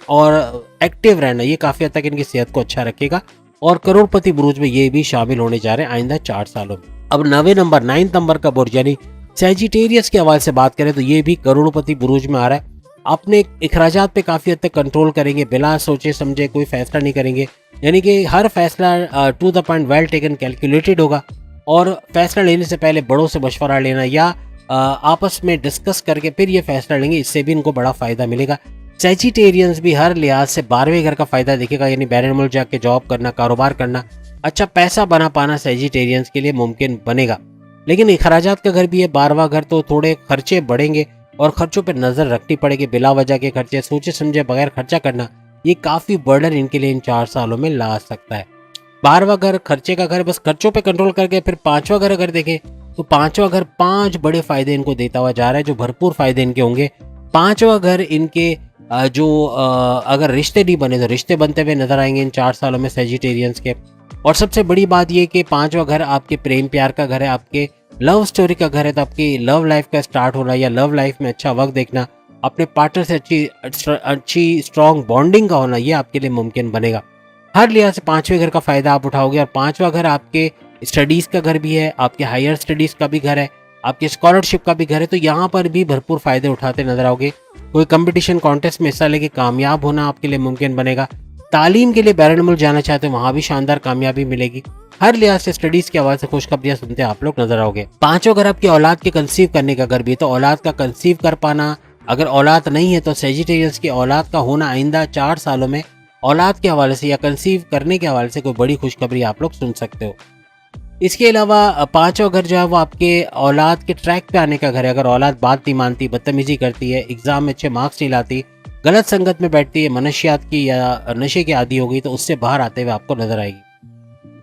और एक्टिव रहना, ये काफ़ी हद तक इनकी सेहत को अच्छा रखेगा। और करोड़पति बुरुज में ये भी शामिल होने जा रहे हैं आइंदा 4 सालों में। अब 9th नंबर का बुर्ज यानी सैजिटेरियस के हवाले से बात करें तो ये भी करोड़पति बुरुज में आ रहा है। अपने अखराजात पे काफ़ी हद तक कंट्रोल करेंगे, बिना सोचे समझे कोई फैसला नहीं करेंगे, यानी कि हर फैसला to the point, well taken, calculated होगा। और फैसला लेने से पहले बड़ों से मशवरा लेना या आपस में डिस्कस करके फिर ये फैसला लेंगे, इससे भी इनको बड़ा फ़ायदा मिलेगा। सैजिटेरियंस भी हर लिहाज से 12वें घर का फ़ायदा देखेगा, यानी बैरन मुल्क जाके जॉब करना, कारोबार करना, अच्छा पैसा बना पाना सैजिटेरियंस के लिए मुमकिन बनेगा। लेकिन अखराजात का घर भी है 12वां घर, तो थोड़े खर्चे बढ़ेंगे और खर्चों पर नज़र रखनी पड़ेगी। बिला वजह के खर्चे, सोचे समझे बगैर खर्चा करना, ये काफ़ी बर्डन इनके लिए इन 4 सालों में ला सकता है। 12वां घर खर्चे का घर, बस खर्चों पे कंट्रोल करके फिर 5वां घर अगर देखें तो 5वां घर 5 बड़े फायदे इनको देता हुआ जा रहा है, जो भरपूर फायदे इनके होंगे। 5वां घर इनके अगर रिश्ते नहीं बने तो रिश्ते बनते हुए नजर आएंगे इन 4 सालों में सैजिटेरियंस के। और सबसे बड़ी बात ये कि 5वां घर आपके प्रेम प्यार का घर है, आपके लव स्टोरी का घर है, तो आपकी लव लाइफ का स्टार्ट होना या लव लाइफ में अच्छा वक्त देखना, अपने पार्टनर से अच्छी स्ट्रॉन्ग बॉन्डिंग का होना, ये आपके लिए मुमकिन बनेगा। हर लिहाज से 5वें घर का फायदा आप उठाओगे। और 5वां घर आपके स्टडीज का घर भी है, आपके हायर स्टडीज का भी घर है, आपके स्कॉलरशिप का भी घर है, तो यहाँ पर भी भरपूर फायदे उठाते नजर आओगे। कोई कंपटीशन कॉन्टेस्ट में हिस्सा लेके कामयाब होना आपके लिए मुमकिन बनेगा। तालीम के लिए बैरन मुल्क जाना चाहते हो, वहां भी शानदार कामयाबी मिलेगी। हर लिहाज से स्टडीज की आवाज से खुशखबरियां सुनते आप लोग नजर आओगे। 5वां घर आपकी औलाद के कंसीव करने का घर भी है, तो औलाद का कंसीव कर पाना, अगर औलाद नहीं है तो सैजिटेरियंस की औलाद का होना आइंदा 4 सालों में औलाद के हवाले से या कंसीव करने के हवाले से कोई बड़ी खुशखबरी आप लोग सुन सकते हो। इसके अलावा 5वां घर जो है वो आपके औलाद के ट्रैक पे आने का घर है। अगर औलाद बात नहीं मानती, बदतमीजी करती है, एग्जाम में अच्छे मार्क्स नहीं लाती, गलत संगत में बैठती है, मनशियात की या नशे की आदी हो गई, तो उससे बाहर आते हुए आपको नजर आएगी।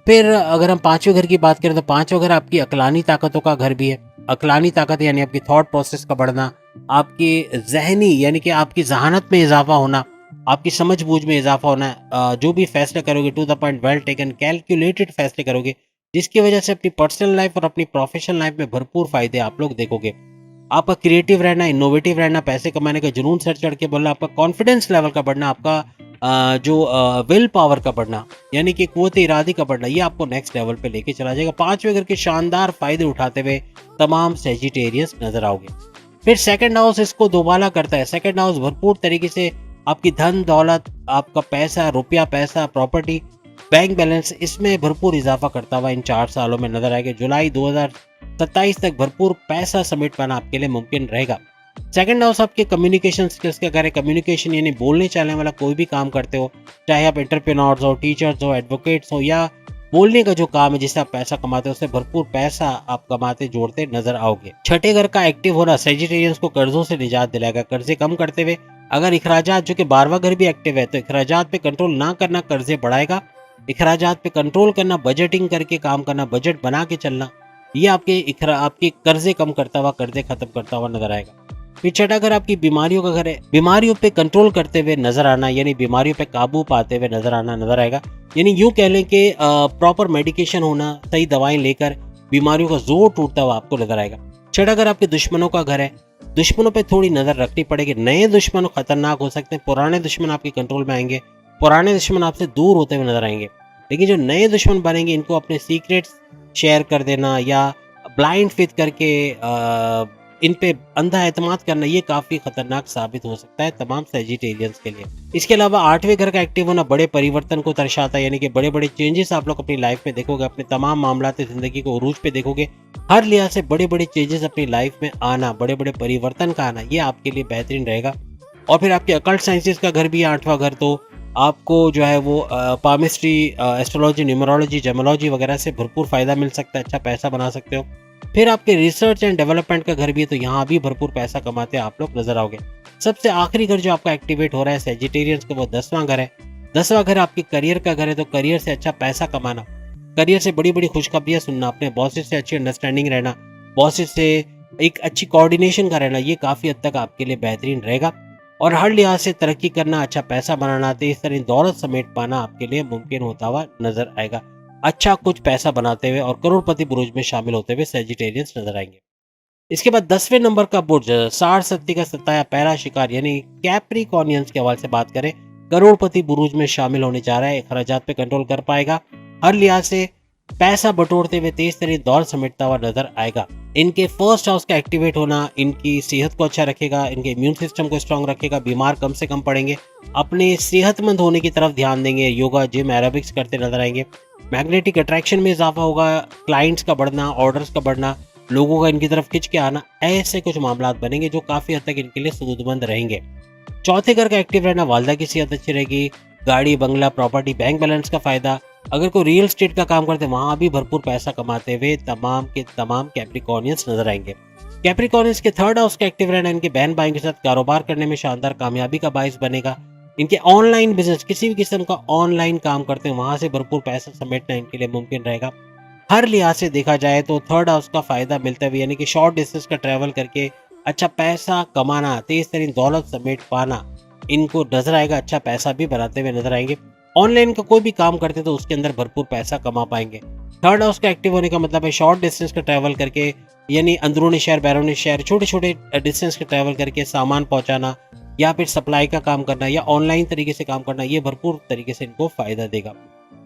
फिर अगर हम 5वें घर की बात करें तो 5वां घर आपकी अक्लानी ताकतों का घर भी है। अक्लानी ताकत यानी आपकी थॉट प्रोसेस का बढ़ना, आपकी जहनी यानी कि आपकी जहानत में इजाफा होना, आपकी समझ बूझ में इजाफा होना, जो भी फैसले करोगे to the point, well taken, calculated फैसले करोगे, जिसकी वजह से अपनी पर्सनल लाइफ और अपनी प्रोफेशनल लाइफ में भरपूर फायदे आप लोग देखोगे। आपका क्रिएटिव रहना, इनोवेटिव रहना, पैसे कमाने का जुनून सर चढ़ के बोलना, आपका कॉन्फिडेंस लेवल का बढ़ना, आपका जो विल पावर का बढ़ना यानी कि कुव्वत इरादी का बढ़ना, ये आपको नेक्स्ट लेवल पे लेके चला जाएगा। 5वें घर के शानदार फायदे उठाते हुए तमाम सैजिटेरियंस नजर आओगे। फिर सेकंड हाउस इसको दोबाला करता है। सेकंड हाउस भरपूर तरीके से आपकी धन दौलत, आपका पैसा, रुपया पैसा, प्रॉपर्टी, बैंक बैलेंस, इसमें भरपूर इजाफा करता हुआ इन 4 सालों में नजर आएगा। जुलाई 2027 तक भरपूर पैसा समेट पाना आपके लिए मुमकिन रहेगा। सेकंड हाउस आपके कम्युनिकेशन स्किल्स का करे। कम्युनिकेशन यानी बोलने चालने वाला कोई भी काम करते हो, चाहे आप एंटरप्रेन्योर्स हो, टीचर्स हो, एडवोकेट्स हो, या बोलने का जो काम है जिससे आप पैसा कमाते हो, उससे भरपूर पैसा आप कमाते जोड़ते नजर आओगे। छठे घर का एक्टिव होना सैजिटेरियंस को कर्जों से निजात दिलाएगा। कर्जे कम करते हुए अगर इखराजात, जो कि 12वां घर भी एक्टिव है, तो इखराजात पे कंट्रोल ना करना कर्जे बढ़ाएगा। इखराजात पे कंट्रोल करना, बजटिंग करके काम करना, बजट बना के चलना, ये आपके कर्जे कम करता हुआ, कर्जे खत्म करता हुआ नजर आएगा। फिर छठा घर आपकी बीमारियों का घर है। बीमारियों पे कंट्रोल करते हुए नजर आना, यानी बीमारियों पे काबू पाते हुए नजर आना नजर आएगा। यानी यूं कह लें कि प्रॉपर मेडिकेशन होना, सही दवाएं लेकर बीमारियों का जोर टूटता हुआ आपको नजर आएगा। छठा घर आपके दुश्मनों का घर है। दुश्मनों पे थोड़ी नजर रखनी पड़ेगी। नए दुश्मन खतरनाक हो सकते हैं, पुराने दुश्मन आपके कंट्रोल में आएंगे, पुराने दुश्मन आपसे दूर होते हुए नजर आएंगे। लेकिन जो नए दुश्मन बनेंगे, इनको अपने सीक्रेट्स शेयर कर देना या ब्लाइंड फेथ करके इन पे अंधा एतमाद करना, ये काफी खतरनाक साबित हो सकता है तमाम सैजिटेरियंस के लिए। इसके अलावा 8वें घर का एक्टिव होना बड़े परिवर्तन को दर्शाता है, यानी कि बड़े बड़े चेंजेस आप लोग अपनी लाइफ में देखोगे, अपने तमाम मामलात जिंदगी को उरूज पे देखोगे। हर लिहाज से बड़े बड़े चेंजेस अपनी लाइफ में आना, बड़े बड़े परिवर्तन का आना, ये आपके लिए बेहतरीन रहेगा। और फिर आपके अकल्ट साइंसेस का घर भी 8वां घर, तो आपको जो है वो पामिस्ट्री, एस्ट्रोलॉजी, न्यूमरोलॉजी, जेमोलॉजी वगैरह से भरपूर फ़ायदा मिल सकता है, अच्छा पैसा बना सकते हो। फिर आपके रिसर्च एंड डेवलपमेंट का घर भी है, तो यहाँ भी भरपूर पैसा कमाते आप लोग नजर आओगे। सबसे आखिरी घर जो आपका एक्टिवेट हो रहा है सेजिटेरियंस का, वो 10वां घर है। 10वां घर आपके करियर का घर है, तो करियर से अच्छा पैसा कमाना, करियर से बड़ी बड़ी खुशखबरियां सुनना, अपने बॉसेस से अच्छी अंडरस्टैंडिंग रहना, बॉसेस से एक अच्छी कोऑर्डिनेशन का रहना, ये काफ़ी हद तक आपके लिए बेहतरीन रहेगा। और हर लिहाज से तरक्की करना, अच्छा पैसा बनाना, तेज तरीन दौलत समेट पाना आपके लिए मुमकिन होता हुआ नजर आएगा। अच्छा कुछ पैसा बनाते हुए और करोड़पति बुरुज में शामिल होते हुए सेजिटेरियंस नजर आएंगे। इसके बाद 10वें नंबर का बुर्ज, साढ़ सत्ती का सताया पहला शिकार यानी कैप्रिकॉर्नियंस के हवाले से बात करें, करोड़पति बुरुज में शामिल होने जा रहा है। अखराजात पे कंट्रोल कर पाएगा, हर लिहाज से पैसा बटोरते हुए तेज तरीन दौर समेटता हुआ नजर आएगा। इनके फर्स्ट हाउस का एक्टिवेट होना इनकी सेहत को अच्छा रखेगा, इनके इम्यून सिस्टम को स्ट्रांग रखेगा, बीमार कम से कम पड़ेंगे, अपने सेहतमंद होने की तरफ ध्यान देंगे, योगा, जिम, एरोबिक्स करते नजर आएंगे। मैग्नेटिक अट्रैक्शन में इजाफा होगा, क्लाइंट्स का बढ़ना, ऑर्डर्स का बढ़ना, लोगों का इनकी तरफ खिंच के आना, ऐसे कुछ मामला बनेंगे जो काफी हद तक इनके लिए सूदमंद रहेंगे। चौथे घर का एक्टिव रहना, वालदा की सेहत अच्छी रहेगी, गाड़ी, बंगला, प्रॉपर्टी, बैंक बैलेंस का फायदा। अगर कोई रियल स्टेट का काम करते हैं वहां भी भरपूर पैसा कमाते हुए तमाम के तमाम कैप्रिकॉर्नियंस नजर आएंगे। कैप्रिकॉर्नियंस के थर्ड हाउस का एक्टिव रहना इनके बहन भाइयों के साथ कारोबार करने में शानदार कामयाबी का बायस बनेगा। इनके ऑनलाइन बिजनेस, किसी भी किस्म का ऑनलाइन काम करते हैं वहां से भरपूर पैसा समेटना इनके लिए मुमकिन रहेगा। हर लिहाज से देखा जाए तो थर्ड हाउस का फायदा मिलता हुआ यानी कि शॉर्ट डिस्टेंस का ट्रैवल करके अच्छा पैसा कमाना, तेज तरीन दौलत समेट पाना इनको नजर आएगा। अच्छा पैसा भी बनाते हुए नजर आएंगे। ऑनलाइन का कोई भी काम करते तो उसके अंदर भरपूर पैसा कमा पाएंगे। थर्ड हाउस का एक्टिव होने का मतलब है शॉर्ट डिस्टेंस का ट्रैवल करके यानी अंदरूनी शहर, बैरूनी शहर, छोटे छोटे डिस्टेंस का ट्रैवल करके सामान पहुंचाना या फिर सप्लाई का काम करना या ऑनलाइन तरीके से काम करना, ये भरपूर तरीके से इनको फायदा देगा।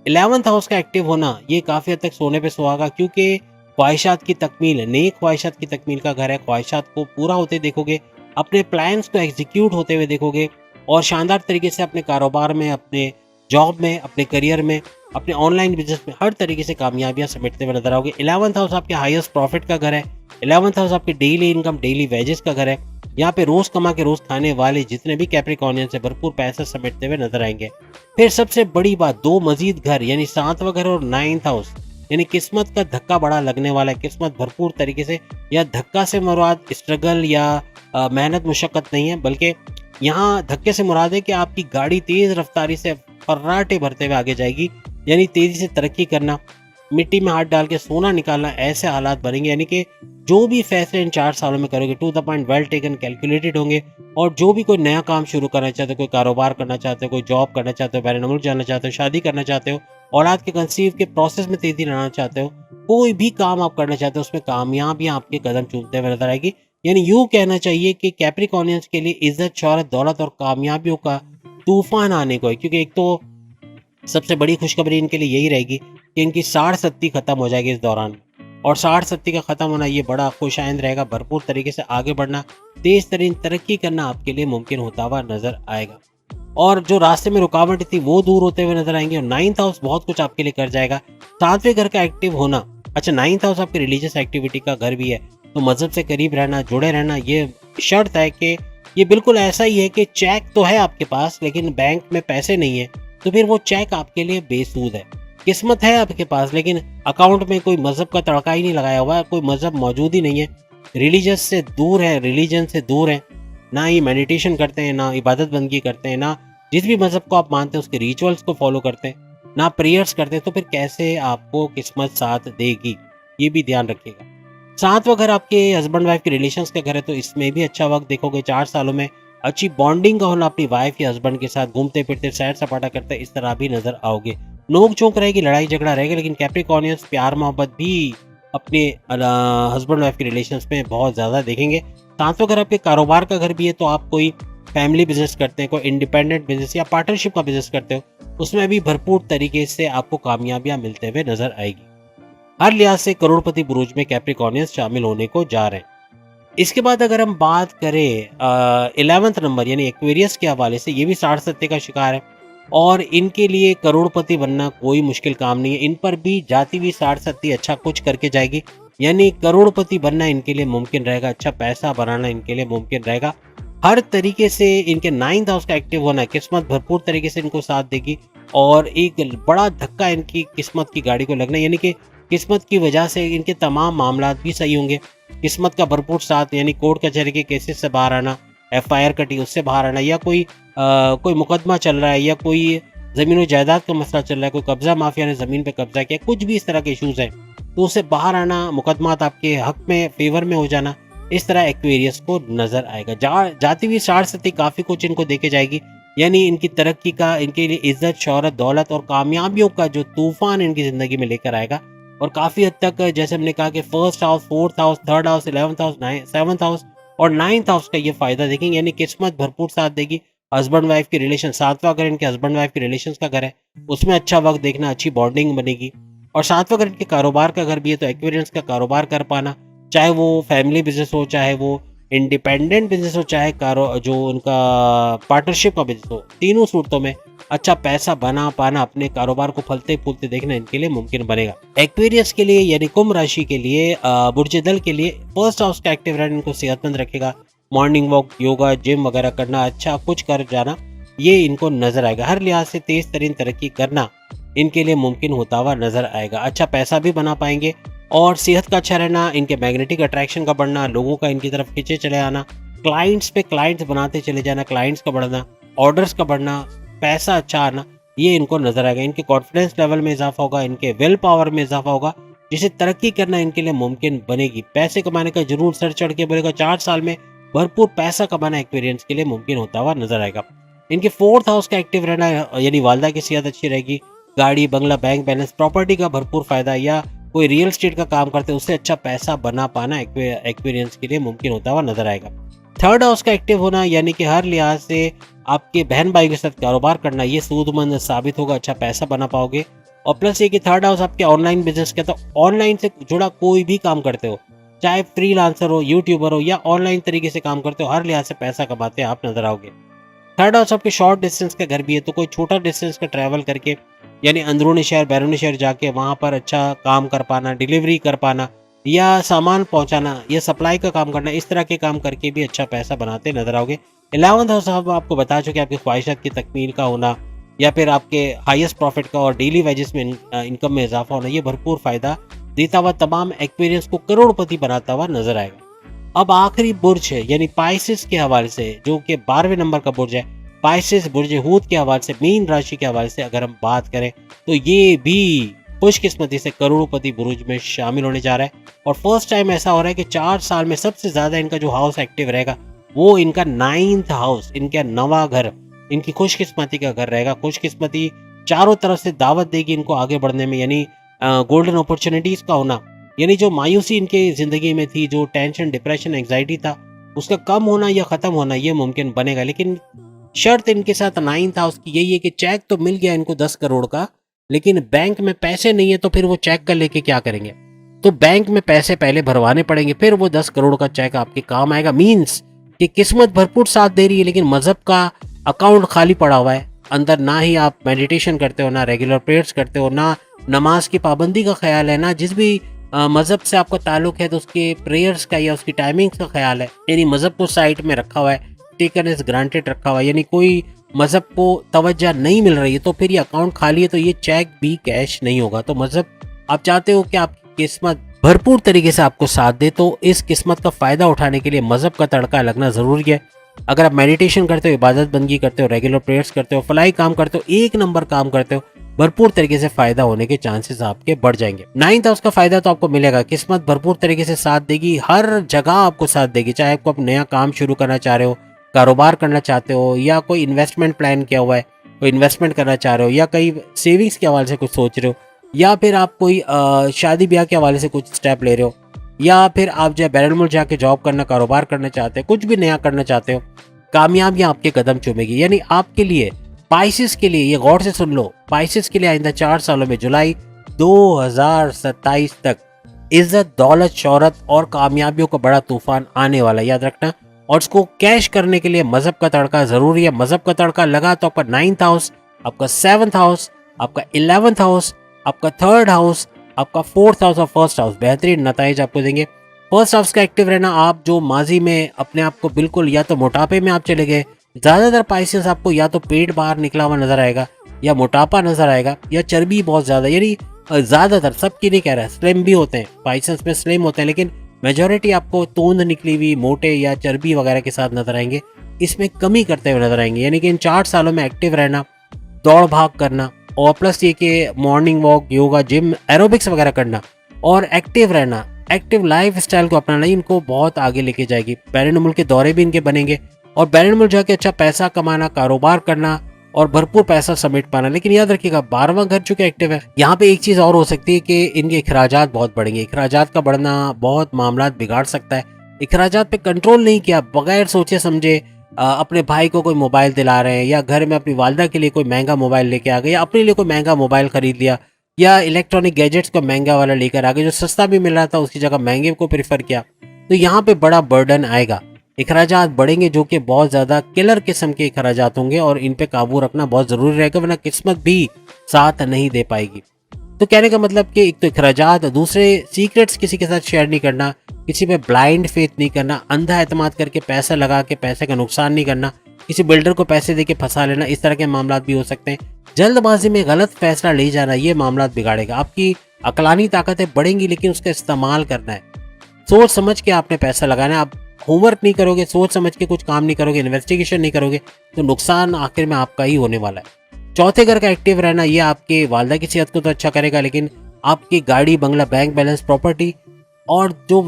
11th हाउस का एक्टिव होना ये काफी हद तक सोने पे सुहागा, क्योंकि ख्वाहिशात की तकमील, नेक ख्वाहिशात की तकमील का घर है। ख्वाहिशात को पूरा होते देखोगे, अपने प्लान्स को एग्जीक्यूट होते हुए देखोगे और शानदार तरीके से अपने कारोबार में, अपने जॉब में, अपने करियर में, अपने ऑनलाइन बिजनेस में हर तरीके से कामयाबियां समेटते हुए नजर आओगे। 11th हाउस आपके हाईएस्ट प्रॉफिट का घर है। 11th हाउस आपके डेली इनकम, डेली वेजेस का घर है। यहाँ पे रोज कमा के रोज खाने वाले जितने भी कैप्रिकॉर्नियंस से भरपूर पैसा समेटते हुए नजर आएंगे। फिर सबसे बड़ी बात, दो मजीद घर यानी 7वां घर और 9th हाउस यानी किस्मत का धक्का बड़ा लगने वाला है। किस्मत भरपूर तरीके से, या धक्का से मुराद स्ट्रगल या मेहनत मुशक्कत नहीं है, बल्कि यहाँ धक्के से मुराद है कि आपकी गाड़ी तेज रफ्तारी से फर्राटे भरते हुए आगे जाएगी, यानी तेजी से तरक्की करना, मिट्टी में हाथ डाल के सोना निकालना, ऐसे हालात बनेंगे। यानी कि जो भी फैसले इन 4 सालों में करोगे to the point, well taken, calculated होंगे। और जो भी कोई नया काम शुरू करना चाहते हो, कोई कारोबार करना चाहते हो, कोई जॉब करना चाहते हो, बैरून मुल्क जाना चाहते हो, शादी करना चाहते हो, औलाद के कंसीव के प्रोसेस में तेजी लाना चाहते हो, कोई भी काम आप करना चाहते हो उसमें कामयाबियां आपके कदम चूमते हुए नजर आएगी। यानी यूं कहना चाहिए कि कैप्रिकॉर्नियंस के लिए इज्जत, शौहरत, दौलत और कामयाबियों का तूफान आने को है। क्योंकि एक तो सबसे बड़ी खुशखबरी इनके लिए यही रहेगी कि इनकी साढ़ सत्ती खत्म हो जाएगी इस दौरान, और साढ़ सत्ती का खत्म होना ये बड़ा खुशाइंद रहेगा। भरपूर तरीके से आगे बढ़ना, तेज तरीन तरक्की करना आपके लिए मुमकिन होता हुआ नजर आएगा, और जो रास्ते में रुकावट थी वो दूर होते हुए नजर आएंगे। और 9th हाउस बहुत कुछ आपके लिए कर जाएगा। 7वें घर का एक्टिव होना, अच्छा 9th हाउस आपकी रिलीजियस एक्टिविटी का घर भी है, तो मजहब से करीब रहना, जुड़े रहना, ये शर्त है कि ये बिल्कुल ऐसा ही है कि चेक तो है आपके पास लेकिन बैंक में पैसे नहीं है, तो फिर वो चेक आपके लिए बेसूद है। किस्मत है आपके पास लेकिन अकाउंट में कोई मजहब का तड़का ही नहीं लगाया हुआ है, कोई मजहब मौजूद ही नहीं है, रिलीजियस से दूर है, रिलीजन से दूर है, ना ही मेडिटेशन करते हैं, ना इबादत बंदगी करते हैं, ना जिस भी मजहब को आप मानते हैं उसके रिचुअल्स को फॉलो करते हैं, ना प्रेयर्स करते हैं, तो फिर कैसे आपको किस्मत साथ देगी, ये भी ध्यान रखिएगा। 7वां घर आपके हस्बैंड वाइफ के रिलेशंस का घर है, तो इसमें भी अच्छा वक्त देखोगे। 4 सालों में अच्छी बॉन्डिंग का होना अपनी वाइफ या हस्बैंड के साथ, घूमते फिरते, सैर सपाटा करते, इस तरह भी नजर आओगे। नोक झोंक रहेगी, लड़ाई झगड़ा रहेगा, लेकिन कैप्रिकॉर्नियंस प्यार मोहब्बत भी अपने हस्बैंड वाइफ के रिलेशंस में बहुत ज़्यादा देखेंगे। 7वां घर आपके कारोबार का घर भी है, तो आप कोई फैमिली बिजनेस करते हैं, कोई इंडिपेंडेंट बिजनेस या पार्टनरशिप का बिजनेस करते हो, उसमें भी भरपूर तरीके से आपको कामयाबियां मिलते हुए नजर आएगी। हर लिहाज से करोड़पति बुरुज में कैप्रिकॉर्नियंस शामिल होने को जा रहे हैं। इसके बाद अगर हम बात करें 11th नंबर यानी एक्वेरियस के हवाले से, ये भी साढ़ सत्ते का शिकार है और इनके लिए करोड़पति बनना कोई मुश्किल काम नहीं है। इन पर भी जाती हुई साढ़ सत्ती अच्छा कुछ करके जाएगी, यानी करोड़पति बनना इनके लिए मुमकिन रहेगा, अच्छा पैसा बनाना इनके लिए मुमकिन रहेगा। हर तरीके से इनके 9th हाउस का एक्टिव होना, किस्मत भरपूर तरीके से इनको साथ देगी और एक बड़ा धक्का इनकी किस्मत की गाड़ी को लगना, यानी कि किस्मत की वजह से इनके तमाम मामलात भी सही होंगे। किस्मत का भरपूर साथ, यानी कोर्ट कचहरी के केसेस से बाहर आना, एफआईआर कटी उससे बाहर आना, या कोई मुकदमा चल रहा है, या कोई ज़मीन और जायदाद का मसला चल रहा है, कोई कब्जा माफिया ने ज़मीन पे कब्जा किया, कुछ भी इस तरह के इश्यूज़ हैं, तो उससे बाहर आना, मुकदमात आपके हक में फेवर में हो जाना, इस तरह एक्वेरियस को नजर आएगा। जाती हुई साढ़ सती काफ़ी कुछ इनको देखे जाएगी, यानी इनकी तरक्की का, इनके लिए इज्जत, शोहरत, दौलत और कामयाबियों का जो तूफान इनकी ज़िंदगी में लेकर आएगा। और काफ़ी हद तक जैसे हमने कहा कि first house, fourth house, third house, 11th house, 7th house और 9th हाउस का ये फायदा देखेंगे, यानी किस्मत भरपूर साथ देगी। हस्बैंड वाइफ की रिलेशन, 7वां अगर इनके हस्बैंड वाइफ की रिलेशंस का घर है, उसमें अच्छा वक्त देखना, अच्छी बॉन्डिंग बनेगी। और 7वां अगर इनके कारोबार का घर भी है, तो एक्वेरियंस का कारोबार कर पाना, चाहे वो फैमिली बिजनेस हो, चाहे वो इंडिपेंडेंट बिजनेस हो, चाहे जो उनका पार्टनरशिप का बिजनेस हो, तीनों सूरतों में अच्छा पैसा बना पाना, अपने कारोबार को फलते फूलते देखना इनके लिए मुमकिन बनेगा। एक्वेरियस के लिए यानी कुंभ राशि के लिए, बुर्ज दल के लिए फर्स्ट हाउस का एक्टिव रहना इनको सेहतमंद रखेगा। मॉर्निंग वॉक, योगा, जिम वगैरह करना, अच्छा कुछ कर जाना, ये इनको नजर आएगा। हर लिहाज से तेज तरीन तरक्की करना इनके लिए मुमकिन होता हुआ नजर आएगा। अच्छा पैसा भी बना पाएंगे और सेहत का अच्छा रहना, इनके मैग्नेटिक अट्रैक्शन का बढ़ना, लोगों का इनकी तरफ खींचे चले आना, क्लाइंट्स पे क्लाइंट्स बनाते चले जाना, क्लाइंट्स का बढ़ना, ऑर्डर्स का बढ़ना, पैसा अच्छा आना, ये इनको नजर आएगा। इनके कॉन्फिडेंस लेवल में इजाफा होगा, इनके विल पावर में इजाफा होगा, जिसे तरक्की करना इनके लिए मुमकिन बनेगी। पैसे कमाने का जरूर सर चढ़ के बोलेगा, 4 साल में भरपूर पैसा कमाना एक्सपीरियंस के लिए मुमकिन होता हुआ नजर आएगा। इनके फोर्थ हाउस का एक्टिव रहना, यानी वालदा की सेहत अच्छी रहेगी, गाड़ी, बंगला, बैंक बैलेंस, प्रॉपर्टी का भरपूर फायदा, या कोई रियल एस्टेट का काम करते हैं उससे अच्छा पैसा बना पाना एक्सपीरियंस के लिए मुमकिन होता हुआ नजर आएगा। थर्ड हाउस का एक्टिव होना, यानी कि हर लिहाज से आपके बहन भाई के साथ कारोबार करना, ये सूदमंद साबित होगा, अच्छा पैसा बना पाओगे। और प्लस ये कि थर्ड हाउस आपके ऑनलाइन बिजनेस का, तो ऑनलाइन से जुड़ा कोई भी काम करते हो, चाहे फ्रीलांसर हो, यूट्यूबर हो, या ऑनलाइन तरीके से काम करते हो, हर लिहाज से पैसा कमाते आप नजर आओगे। थर्ड हाउस आपके शॉर्ट डिस्टेंस का घर भी है, तो कोई छोटा डिस्टेंस का ट्रैवल करके, यानी अंदरूनी शहर, बैरूनी शहर जाके वहां पर अच्छा काम कर पाना, डिलीवरी कर पाना, या सामान पहुंचाना, या सप्लाई का काम करना, इस तरह के काम करके भी अच्छा पैसा बनाते नजर आओगे। 11th हाउस हम आपको बता चुके, आपकी ख्वाहिशात की तकमील का होना, या फिर आपके हाईएस्ट प्रॉफिट का और डेली वेजेस में इनकम में इजाफा होना, ये भरपूर फायदा देता हुआ तमाम एक्सपीरियंस को करोड़पति बनाता हुआ नजर आएगा। अब आखिरी बुर्ज है, यानी पाइसेस के हवाले से, जो कि 12वें नंबर का बुर्ज है, पाइसेस बुर्ज हूत के हवाले से, मीन राशि के हवाले से अगर हम बात करें, तो ये भी खुशकिस्मती से करोड़पति बुर्ज में शामिल होने जा रहा है। और फर्स्ट टाइम ऐसा हो रहा है कि 4 साल में सबसे ज्यादा इनका जो हाउस एक्टिव रहेगा, वो इनका 9th हाउस, इनका नवा घर, इनकी खुशकिस्मती का घर रहेगा। खुशकिस्मती चारों तरफ से दावत देगी इनको आगे बढ़ने में, यानी गोल्डन अपॉर्चुनिटीज का होना, यानी जो मायूसी इनके जिंदगी में थी, जो टेंशन, डिप्रेशन, एंग्जाइटी था, उसका कम होना या खत्म होना ये मुमकिन बनेगा। लेकिन शर्त इनके साथ 9th हाउस की यही है कि चेक तो मिल गया इनको 10 करोड़ का, लेकिन बैंक में पैसे नहीं है, तो फिर वो चेक का लेके क्या करेंगे? तो बैंक में पैसे पहले भरवाने पड़ेंगे, फिर वो 10 करोड़ का चेक आपके काम आएगा। मीन्स कि किस्मत भरपूर साथ दे रही है, लेकिन मजहब का अकाउंट खाली पड़ा हुआ है अंदर। ना ही आप मेडिटेशन करते हो, ना रेगुलर प्रेयर्स करते हो, ना नमाज की पाबंदी का ख्याल है, ना जिस भी मजहब से आपका ताल्लुक है तो उसके प्रेयर्स का या उसकी टाइमिंग्स का ख्याल है, यानी मजहब को साइड में रखा हुआ है, टेकन एज ग्रांटेड रखा हुआ है, यानी कोई मजहब को तवज्जो नहीं मिल रही है, तो फिर ये अकाउंट खाली है, तो ये चेक भी कैश नहीं होगा। तो मजहब आप चाहते हो कि आपकी किस्मत भरपूर तरीके से आपको साथ दे, तो इस किस्मत का फायदा उठाने के लिए मजहब का तड़का लगना जरूरी है। अगर आप मेडिटेशन करते हो, इबादत बंदगी करते हो, रेगुलर प्रेयर्स करते हो, फलाई काम करते हो, एक नंबर काम करते हो, भरपूर तरीके से फायदा होने के चांसेस आपके बढ़ जाएंगे। 9th हाउस का फायदा तो आपको मिलेगा, किस्मत भरपूर तरीके से साथ देगी, हर जगह आपको साथ देगी। चाहे आपको नया काम शुरू करना चाह रहे हो, कारोबार करना चाहते हो, या कोई इन्वेस्टमेंट प्लान किया हुआ है, कोई इन्वेस्टमेंट करना चाह रहे हो, या कई सेविंग्स के हवाले से कुछ सोच रहे हो, या फिर आप कोई शादी ब्याह के हवाले से कुछ स्टेप ले रहे हो, या फिर आप जो है बैरून मुल्क जाके जॉब करना, कारोबार करना चाहते हो, कुछ भी नया करना चाहते हो, कामयाबियां आपके कदम चूमेगी। यानी आपके लिए, पाइसेस के लिए, ये गौर से सुन लो, पाइसेस के लिए आइंदा 4 सालों में जुलाई 2027 तक इज्जत, दौलत, शोहरत और कामयाबियों का बड़ा तूफान आने वाला, याद रखना। और इसको कैश करने के लिए मजहब का तड़का जरूरी है। मजहब का तड़का लगा तो आपका 9th हाउस, आपका 7th हाउस, आपका 11th हाउस, आपका 3rd हाउस, आपका 4th हाउस और 1st हाउस बेहतरीन नताइज आपको देंगे। फर्स्ट हाउस का एक्टिव रहना, आप जो माजी में अपने आप को बिल्कुल या तो मोटापे में आप चले गए, ज़्यादातर पाइसेस आपको या तो पेट बाहर निकला हुआ नजर आएगा, या मोटापा नजर आएगा, या चर्बी बहुत ज़्यादा, यानी ज़्यादातर, सबकी नहीं कह रहा है, स्लिम भी होते हैं, पाइसेस में स्लिम होते हैं, लेकिन मेजोरिटी आपको तोंद निकली हुई, मोटे या चर्बी वगैरह के साथ नजर आएंगे। इसमें कमी करते हुए नजर आएंगे, यानी कि इन 4 सालों में एक्टिव रहना, दौड़ भाग करना, और प्लस ये कि morning walk, yoga, gym, aerobics वगैरह करना और एक्टिव रहना, एक्टिव लाइफ स्टाइल को अपनाना, इनको बहुत आगे लेके जाएगी। बैरन मुल्क के दौरे भी इनके बनेंगे, और बैरन मुल्क जाके अच्छा पैसा कमाना, कारोबार करना और भरपूर पैसा समेट पाना। लेकिन याद रखिएगा, 12वां घर चूंकि एक्टिव है, यहाँ पे एक चीज और हो सकती है कि इनके अखराजात बहुत बढ़ेंगे। अखराजात का बढ़ना बहुत मामला बिगाड़ सकता है। अखराजात पे कंट्रोल नहीं किया, बगैर सोचे समझे अपने भाई को कोई मोबाइल दिला रहे हैं, या घर में अपनी वालदा के लिए कोई महंगा मोबाइल लेके आ गए, या अपने लिए कोई महंगा मोबाइल खरीद लिया, या इलेक्ट्रॉनिक गैजेट्स को महंगा वाला लेकर आ गए, जो सस्ता भी मिल रहा था उसकी जगह महंगे को प्रेफर किया, तो यहाँ पे बड़ा बर्डन आएगा, अखराजात बढ़ेंगे, जो कि बहुत ज़्यादा किलर किस्म के अखराजात होंगे, और इन पे काबू रखना बहुत ज़रूरी रहेगा, वरना किस्मत भी साथ नहीं दे पाएगी। तो कहने का मतलब कि एक तो अखराजात, दूसरे सीक्रेट्स किसी के साथ शेयर नहीं करना, किसी पे ब्लाइंड फेथ नहीं करना, अंधा एतमाद करके पैसा लगा के पैसे का नुकसान नहीं करना, किसी बिल्डर को पैसे दे के फंसा लेना, इस तरह के मामला भी हो सकते हैं। जल्दबाजी में गलत फैसला ले जाना, ये मामला बिगाड़ेगा। आपकी अकलानी ताकतें बढ़ेंगी, लेकिन उसका इस्तेमाल करना है, सोच समझ के आपने पैसा लगाना है। आप होमवर्क नहीं करोगे, सोच समझ के कुछ काम नहीं करोगे, इन्वेस्टिगेशन नहीं करोगे, तो नुकसान आखिर में आपका ही होने वाला है। चौथे घर का एक्टिव रहना, ये आपके वालदा की सेहत को तो अच्छा करेगा, लेकिन आपकी गाड़ी, बंगला, बैंक बैलेंस, प्रॉपर्टी और जो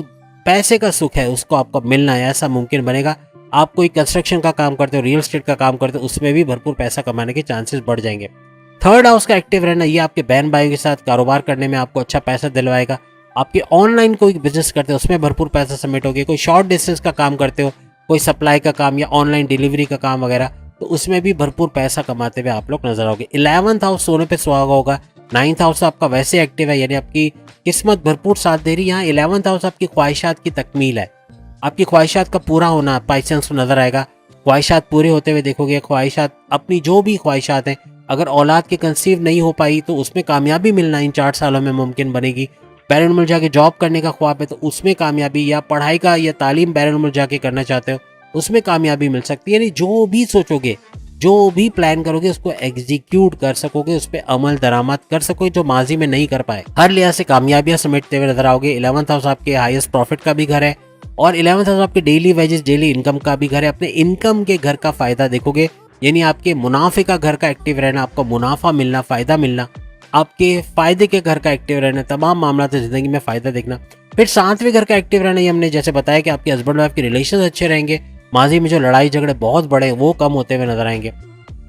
पैसे का सुख है उसको आपको मिलना है, ऐसा मुमकिन बनेगा। आप कोई कंस्ट्रक्शन का काम करते हो, रियल एस्टेट का काम करते हो, उसमें भी भरपूर पैसा कमाने के चांसेस बढ़ जाएंगे। थर्ड हाउस का एक्टिव रहना, ये आपके बहन भाइयों के साथ कारोबार करने में आपको अच्छा पैसा दिलवाएगा। आपके ऑनलाइन कोई बिजनेस करते हो उसमें भरपूर पैसा समेटोगे, कोई शॉर्ट डिस्टेंस का काम करते हो, कोई सप्लाई का काम या ऑनलाइन डिलीवरी का काम वगैरह, तो उसमें भी भरपूर पैसा कमाते हुए आप लोग नजर आओगे। 11th हाउस सोने पे सुहागा होगा। 9th हाउस आपका वैसे एक्टिव है, यानी आपकी किस्मत भरपूर साथ दे रही है। यहाँ 11th हाउस आपकी ख्वाहिशात की तकमील है, आपकी ख्वाहिशात का पूरा होना पाइसेंस को नजर आएगा। ख्वाहिशात पूरे होते हुए देखोगे, ख्वाहिशात, अपनी जो भी ख्वाहिशात हैं, अगर औलाद की कंसीव नहीं हो पाई तो उसमें कामयाबी मिलना इन 4 सालों में मुमकिन बनेगी। बैरन मुल्क जाके जॉब करने का ख्वाब है तो उसमें कामयाबी, या पढ़ाई का या तालीम बैरन मुल्क जाके करना चाहते हो उसमें कामयाबी मिल सकती है। यानी जो भी सोचोगे, जो भी प्लान करोगे, उसको एग्जीक्यूट कर सकोगे, उस पर अमल दरामद कर सकोगे, जो माजी में नहीं कर पाए। हर लिहाज से कामयाबियां समेटते हुए नजर आओगे। 11th हाउस आपके हाईएस्ट प्रॉफिट का भी घर है, और 11th हाउस आपके डेली वेजेस, डेली इनकम का भी घर है। अपने इनकम के घर का फायदा देखोगे, यानी आपके मुनाफे का घर का एक्टिव रहना, आपको मुनाफा मिलना, फायदा मिलना, आपके फायदे के घर का एक्टिव रहना, तमाम मामला जिंदगी में फायदा देखना। फिर 7वें घर का एक्टिव रहना, ये हमने जैसे बताया कि आपके हस्बैंड वाइफ के रिलेशन अच्छे रहेंगे, माजी में जो लड़ाई झगड़े बहुत बड़े वो कम होते हुए नजर आएंगे।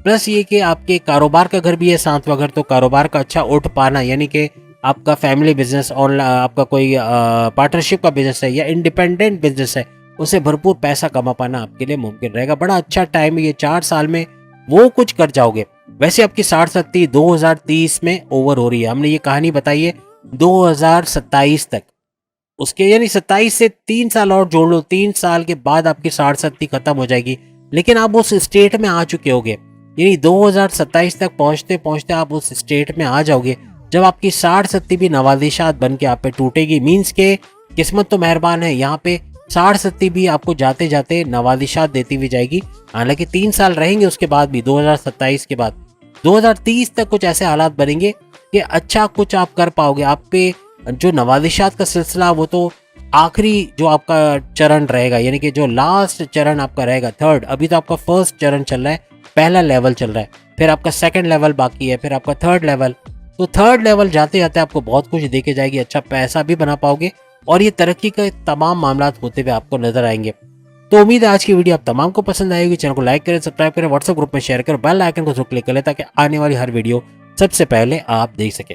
प्लस ये कि आपके कारोबार का घर भी है 7वां घर, तो कारोबार का अच्छा उठ पाना, यानी कि आपका फैमिली बिजनेस, और आपका कोई पार्टनरशिप का बिजनेस है या इंडिपेंडेंट बिजनेस है, उससे भरपूर पैसा कमा पाना आपके लिए मुमकिन रहेगा। बड़ा अच्छा टाइम है ये, 4 साल में वो कुछ कर जाओगे। वैसे आपकी 60-70 2030 में ओवर हो रही है, हमने ये कहानी बताई है 2027 तक, उसके यानी 27 से 3 साल और जोड़ लो, 3 साल के बाद आपकी 60-70 खत्म हो जाएगी, लेकिन आप उस स्टेट में आ चुके होगे। यानी 2027 तक पहुंचते पहुंचते आप उस स्टेट में आ जाओगे जब आपकी 60-70 भी नवाजिशात बन के आप पे टूटेगी। मीन्स के किस्मत तो मेहरबान है, यहाँ पे 60-70 भी आपको जाते जाते नवाजिशात देती हुई जाएगी। हालांकि 3 साल रहेंगे उसके बाद भी, 2027 के बाद 2030 तक कुछ ऐसे हालात बनेंगे कि अच्छा कुछ आप कर पाओगे। आप पे जो नवाजिशात का सिलसिला, वो तो आखिरी जो आपका चरण रहेगा, यानी कि जो लास्ट चरण आपका रहेगा, थर्ड, अभी तो आपका फर्स्ट चरण चल रहा है, पहला लेवल चल रहा है, फिर आपका सेकंड लेवल बाकी है, फिर आपका थर्ड लेवल। तो थर्ड लेवल जाते जाते आपको बहुत कुछ देके जाएगी, अच्छा पैसा भी बना पाओगे, और ये तरक्की के तमाम मामला होते हुए आपको नजर आएंगे। तो उम्मीद है आज की वीडियो आप तमाम को पसंद आएगी। चैनल को लाइक करें, सब्सक्राइब करें, व्हाट्सएप ग्रुप में शेयर करें, बेल आइकन को जरूर क्लिक करें ताकि आने वाली हर वीडियो सबसे पहले आप देख सकें।